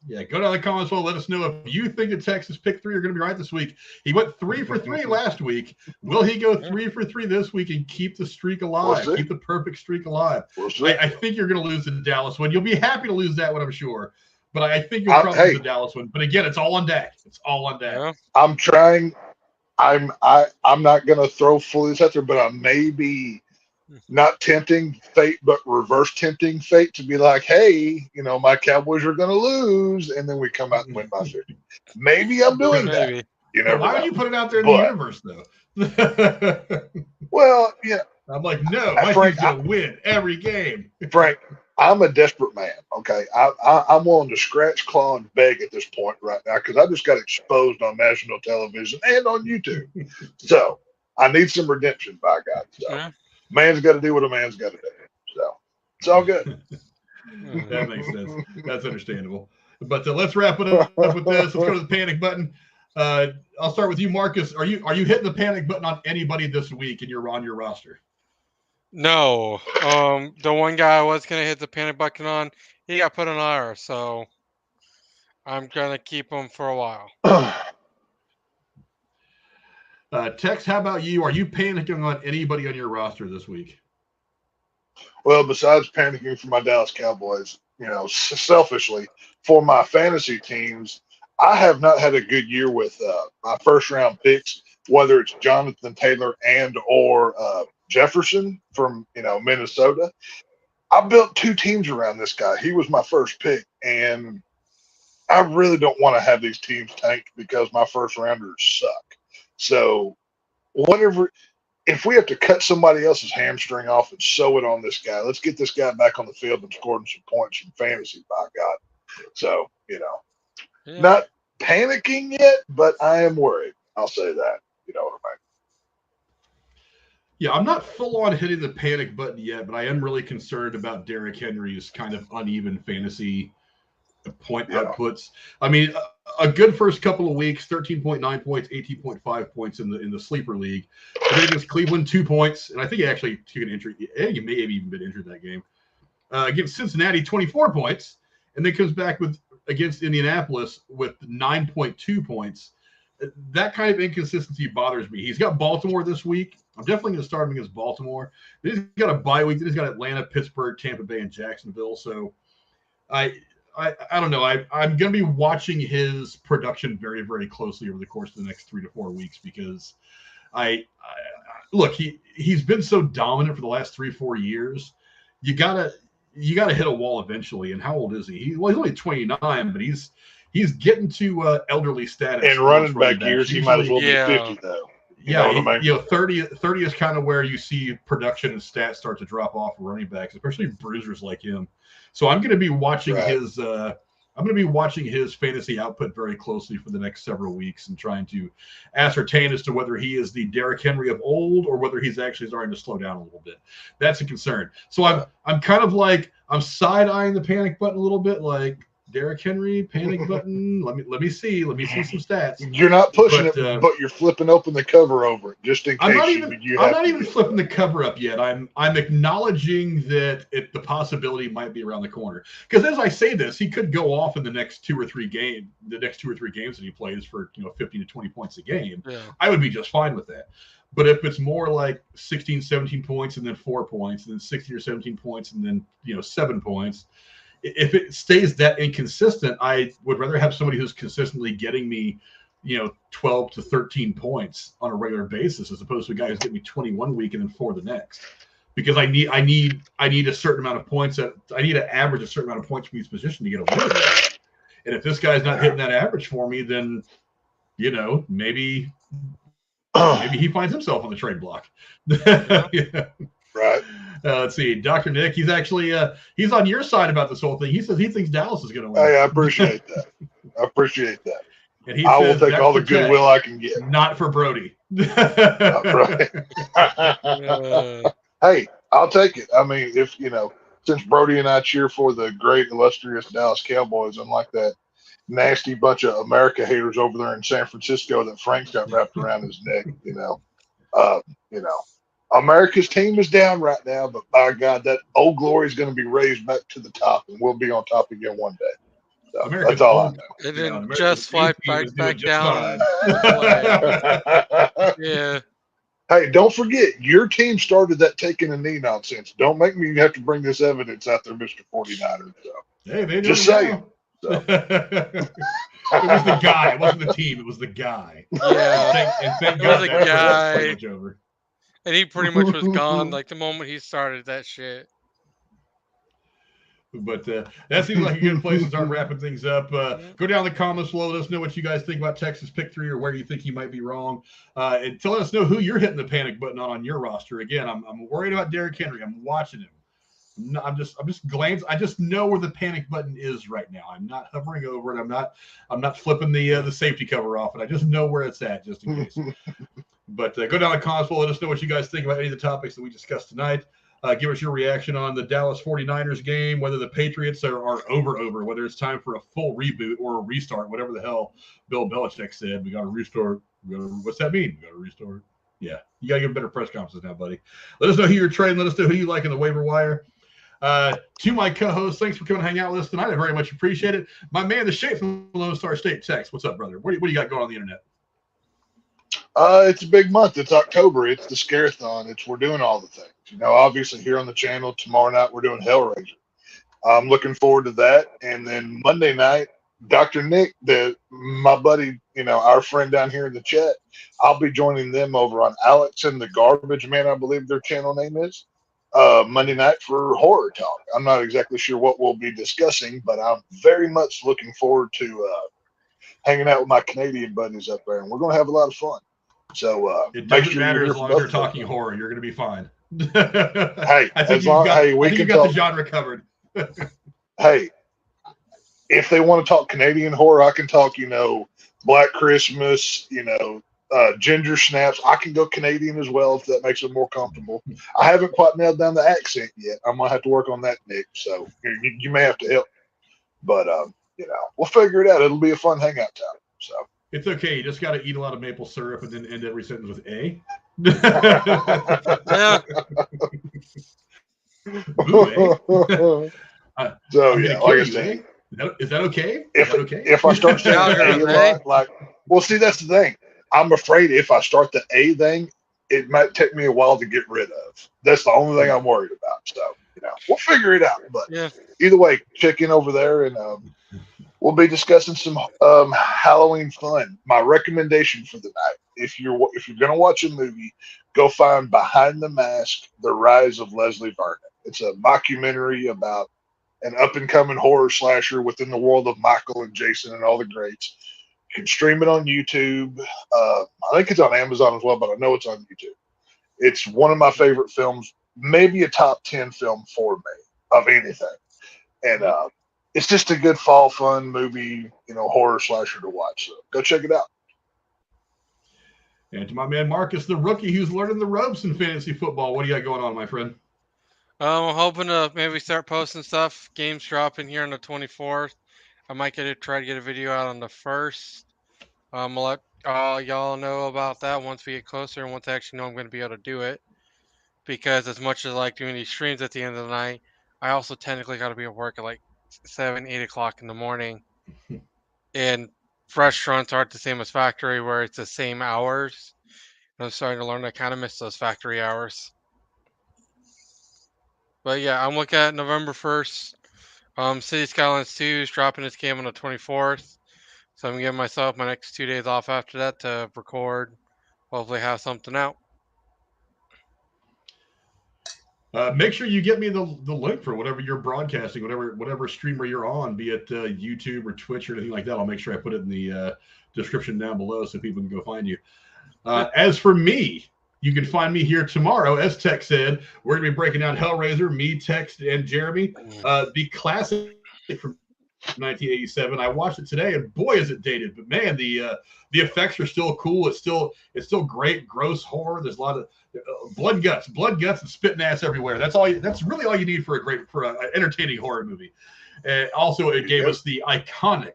Yeah, go down the comments below. Let us know if you think that Texas pick 3 are going to be right this week. He went 3 for 3 last week. Will he go 3 for 3 this week and keep the streak alive? Keep the perfect streak alive? I think you're going to lose the Dallas one. You'll be happy to lose that one, I'm sure. But I think you'll probably lose the Dallas one. But again, it's all on Dak. It's all on Dak. Yeah. I'm trying. I'm not going to throw fully out there, but I may be not tempting fate, but reverse tempting fate to be like, hey, my Cowboys are going to lose, and then we come out and win by 50. Maybe I'm doing that. Why would you put it out there in the universe, though? Well, yeah. I'm like, no, my team's going to win every game. Frank, I'm a desperate man, okay? I'm willing to scratch, claw, and beg at this point right now because I just got exposed on national television and on YouTube. So I need some redemption, by God. So man's got to do what a man's got to do. So it's all good. That makes sense. That's understandable. But let's wrap it up with this. Let's go to the panic button. I'll start with you, Marcus. Are you hitting the panic button on anybody this week and you're on your roster? No. The one guy I was gonna hit the panic button on, he got put on IR, so I'm gonna keep him for a while. Tex, how about you? Are you panicking on anybody on your roster this week? Well, besides panicking for my Dallas Cowboys, selfishly for my fantasy teams, I have not had a good year with my first round picks, whether it's Jonathan Taylor and or Jefferson from Minnesota. I built 2 teams around this guy. He was my first pick, and I really don't want to have these teams tanked because my first rounders suck. So if we have to cut somebody else's hamstring off and sew it on this guy, let's get this guy back on the field and scoring some points in fantasy, by God. So, not panicking yet, but I am worried. I'll say that. You know what I mean? Yeah, I'm not full on hitting the panic button yet, but I am really concerned about Derrick Henry's kind of uneven fantasy point outputs. I mean, a good first couple of weeks, 13.9 points, 18.5 points in the sleeper league. I think against Cleveland, 2 points, and I think he actually took an injury. I think he may have even been injured that game. Against Cincinnati, 24 points, and then comes back against Indianapolis with 9.2 points. That kind of inconsistency bothers me. He's got Baltimore this week. I'm definitely going to start him against Baltimore. He's got a bye week. He's got Atlanta, Pittsburgh, Tampa Bay, and Jacksonville. So I don't know. I'm going to be watching his production very, very closely over the course of the next 3 to 4 weeks because look, he's been so dominant for the last 3-4 years. You gotta hit a wall eventually. And how old is he? He's only 29, but he's getting to elderly status. In running back years, he might as well be 50 though. You know what I mean? 30 is kind of where you see production and stats start to drop off for running backs, especially bruisers like him. So I'm going to be watching his fantasy output very closely for the next several weeks and trying to ascertain as to whether he is the Derrick Henry of old or whether he's actually starting to slow down a little bit. That's a concern. So I'm kind of like I'm side-eyeing the panic button a little bit, like Derrick Henry panic button. Let me see some stats. You're not pushing it, but you're flipping open the cover over it just in case. I'm not even flipping the cover up yet. I'm acknowledging that the possibility might be around the corner. Because as I say this, he could go off in the next 2 or 3 games that he plays for 15 to 20 points a game. Yeah. I would be just fine with that. But if it's more like 16, 17 points and then 4 points, and then 16 or 17 points and then 7 points. If it stays that inconsistent, I would rather have somebody who's consistently getting me, 12 to 13 points on a regular basis, as opposed to a guy who's getting me 21 week and then 4 the next. Because I need a certain amount of points. I need to average a certain amount of points from each position to get a win. And if this guy's not hitting that average for me, then maybe he finds himself on the trade block. Yeah. Right. Let's see, Dr. Nick. He's actually he's on your side about this whole thing. He says he thinks Dallas is going to win. Hey, I appreciate that. And I will take all the goodwill I can get. Not for Brody. Right. Hey, I'll take it. I mean, if since Brody and I cheer for the great illustrious Dallas Cowboys, unlike that nasty bunch of America haters over there in San Francisco that Frank's got wrapped around his neck, America's team is down right now, but by God, that old glory is going to be raised back to the top, and we'll be on top again one day. So that's all I know. And then just slide back down. Yeah. Hey, don't forget, your team started that taking a knee nonsense. Don't make me have to bring this evidence out there, Mr. 49er. So. Hey, they just saying. So. It was the guy. It wasn't the team. It was the guy. Yeah. Thank God the guy. Over. And he pretty much was gone like the moment he started that shit. But that seems like a good place to start wrapping things up. Go down in the comments below. Let us know what you guys think about Texas pick 3 or where you think he might be wrong. And let us know who you're hitting the panic button on your roster. Again, I'm worried about Derrick Henry. I'm watching him. I'm just glancing. I just know where the panic button is right now. I'm not hovering over it. I'm not flipping the safety cover off it. I just know where it's at just in case. But go down the comments below. Let us know what you guys think about any of the topics that we discussed tonight. Give us your reaction on the Dallas 49ers game, whether the Patriots are over, whether it's time for a full reboot or a restart, whatever the hell Bill Belichick said. We got to restart. What's that mean? We got to restart. Yeah, you got to give better press conferences now, buddy. Let us know who you're trading. Let us know who you like in the waiver wire. To my co-host, thanks for coming and hang out with us tonight. I very much appreciate it. My man, the Shape from Lone Star State, Tex. What's up, brother? What do you got going on the internet? It's a big month. It's October. It's the Scare-thon. We're doing all the things. Obviously here on the channel, tomorrow night we're doing Hellraiser. I'm looking forward to that. And then Monday night, Dr. Nick, my buddy, our friend down here in the chat, I'll be joining them over on Alex and the Garbage Man, I believe their channel name is, Monday night for horror talk. I'm not exactly sure what we'll be discussing, but I'm very much looking forward to hanging out with my Canadian buddies up there, and we're going to have a lot of fun. So it doesn't matter as long as you're talking horror. You're going to be fine. Hey, I think you got the genre covered. Hey, if they want to talk Canadian horror, I can talk, Black Christmas, Ginger Snaps. I can go Canadian as well if that makes it more comfortable. I haven't quite nailed down the accent yet. I'm going to have to work on that, Nick. So you may have to help. But, we'll figure it out. It'll be a fun hangout time. So it's okay. You just got to eat a lot of maple syrup and then end every sentence with A. So yeah, like I said, is that okay? If I start saying A a lot, well, see, that's the thing. I'm afraid if I start the A thing, it might take me a while to get rid of. That's the only thing I'm worried about. So, we'll figure it out. But either way, check in over there, and we'll be discussing some Halloween fun. My recommendation for the night: if you're gonna watch a movie, go find Behind the Mask: The Rise of Leslie Vernon. It's a mockumentary about an up-and-coming horror slasher within the world of Michael and Jason and all the greats. You can stream it on YouTube. I think it's on Amazon as well, but I know it's on YouTube. It's one of my favorite films, maybe a top 10 film for me of anything. And it's just a good fall fun movie, horror slasher to watch. So go check it out. And to my man Marcus, the rookie who's learning the ropes in fantasy football, what do you got going on, my friend? I'm hoping to maybe start posting stuff. Games dropping here on the 24th. I might try to get a video out on the 1st. I'll let y'all know about that once we get closer and once I actually know I'm going to be able to do it. Because as much as I like doing these streams at the end of the night, I also technically got to be at work at like 7, 8 o'clock in the morning. And restaurants aren't the same as factory where it's the same hours. And I'm starting to learn I kind of miss those factory hours. But yeah, I'm looking at November 1st. City Skylines 2 is dropping its game on the 24th. So I'm giving myself my next 2 days off after that to record. Hopefully have something out. Make sure you get me the link for whatever you're broadcasting, whatever streamer you're on, be it YouTube or Twitch or anything like that. I'll make sure I put it in the description down below so people can go find you. As for me, you can find me here tomorrow. As Tex said, we're going to be breaking down Hellraiser, me, Tex, and Jeremy. The classic from 1987. I watched it today, and boy, is it dated. But man, the effects are still cool. It's still great, gross horror. There's a lot of blood, guts, and spitting ass everywhere. That's really all you need for an entertaining horror movie. Also, it gave us the iconic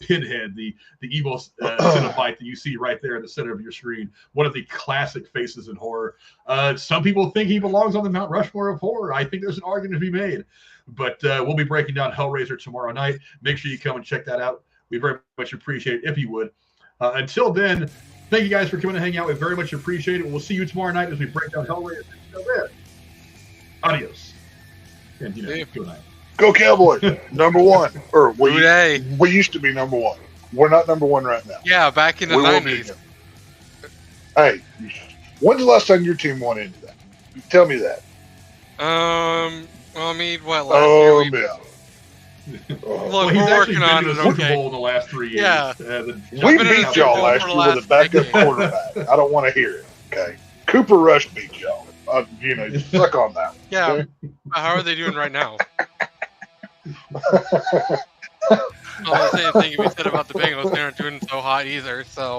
Pinhead, the evil Cenobite that you see right there in the center of your screen. One of the classic faces in horror. Some people think he belongs on the Mount Rushmore of horror. I think there's an argument to be made. But we'll be breaking down Hellraiser tomorrow night. Make sure you come and check that out. We very much appreciate it if you would. Until then, thank you guys for coming to hang out. We very much appreciate it. We'll see you tomorrow night as we break down Hellraiser. Adios. And good night. Go Cowboys, number one. Or we used to be number one. We're not number one right now. Yeah, back in the 90s. Hey, when's the last time your team won into that? Tell me that. Well, I mean, what, last year? Yeah. Look, we're working on it, Super Bowl in the last 3 years. Yeah. We beat y'all last year with a backup quarterback. I don't want to hear it, okay? Cooper Rush beat y'all. Just suck on that one. Yeah. Okay? How are they doing right now? All the same thing you said about the Bengals, they aren't doing so hot either, so.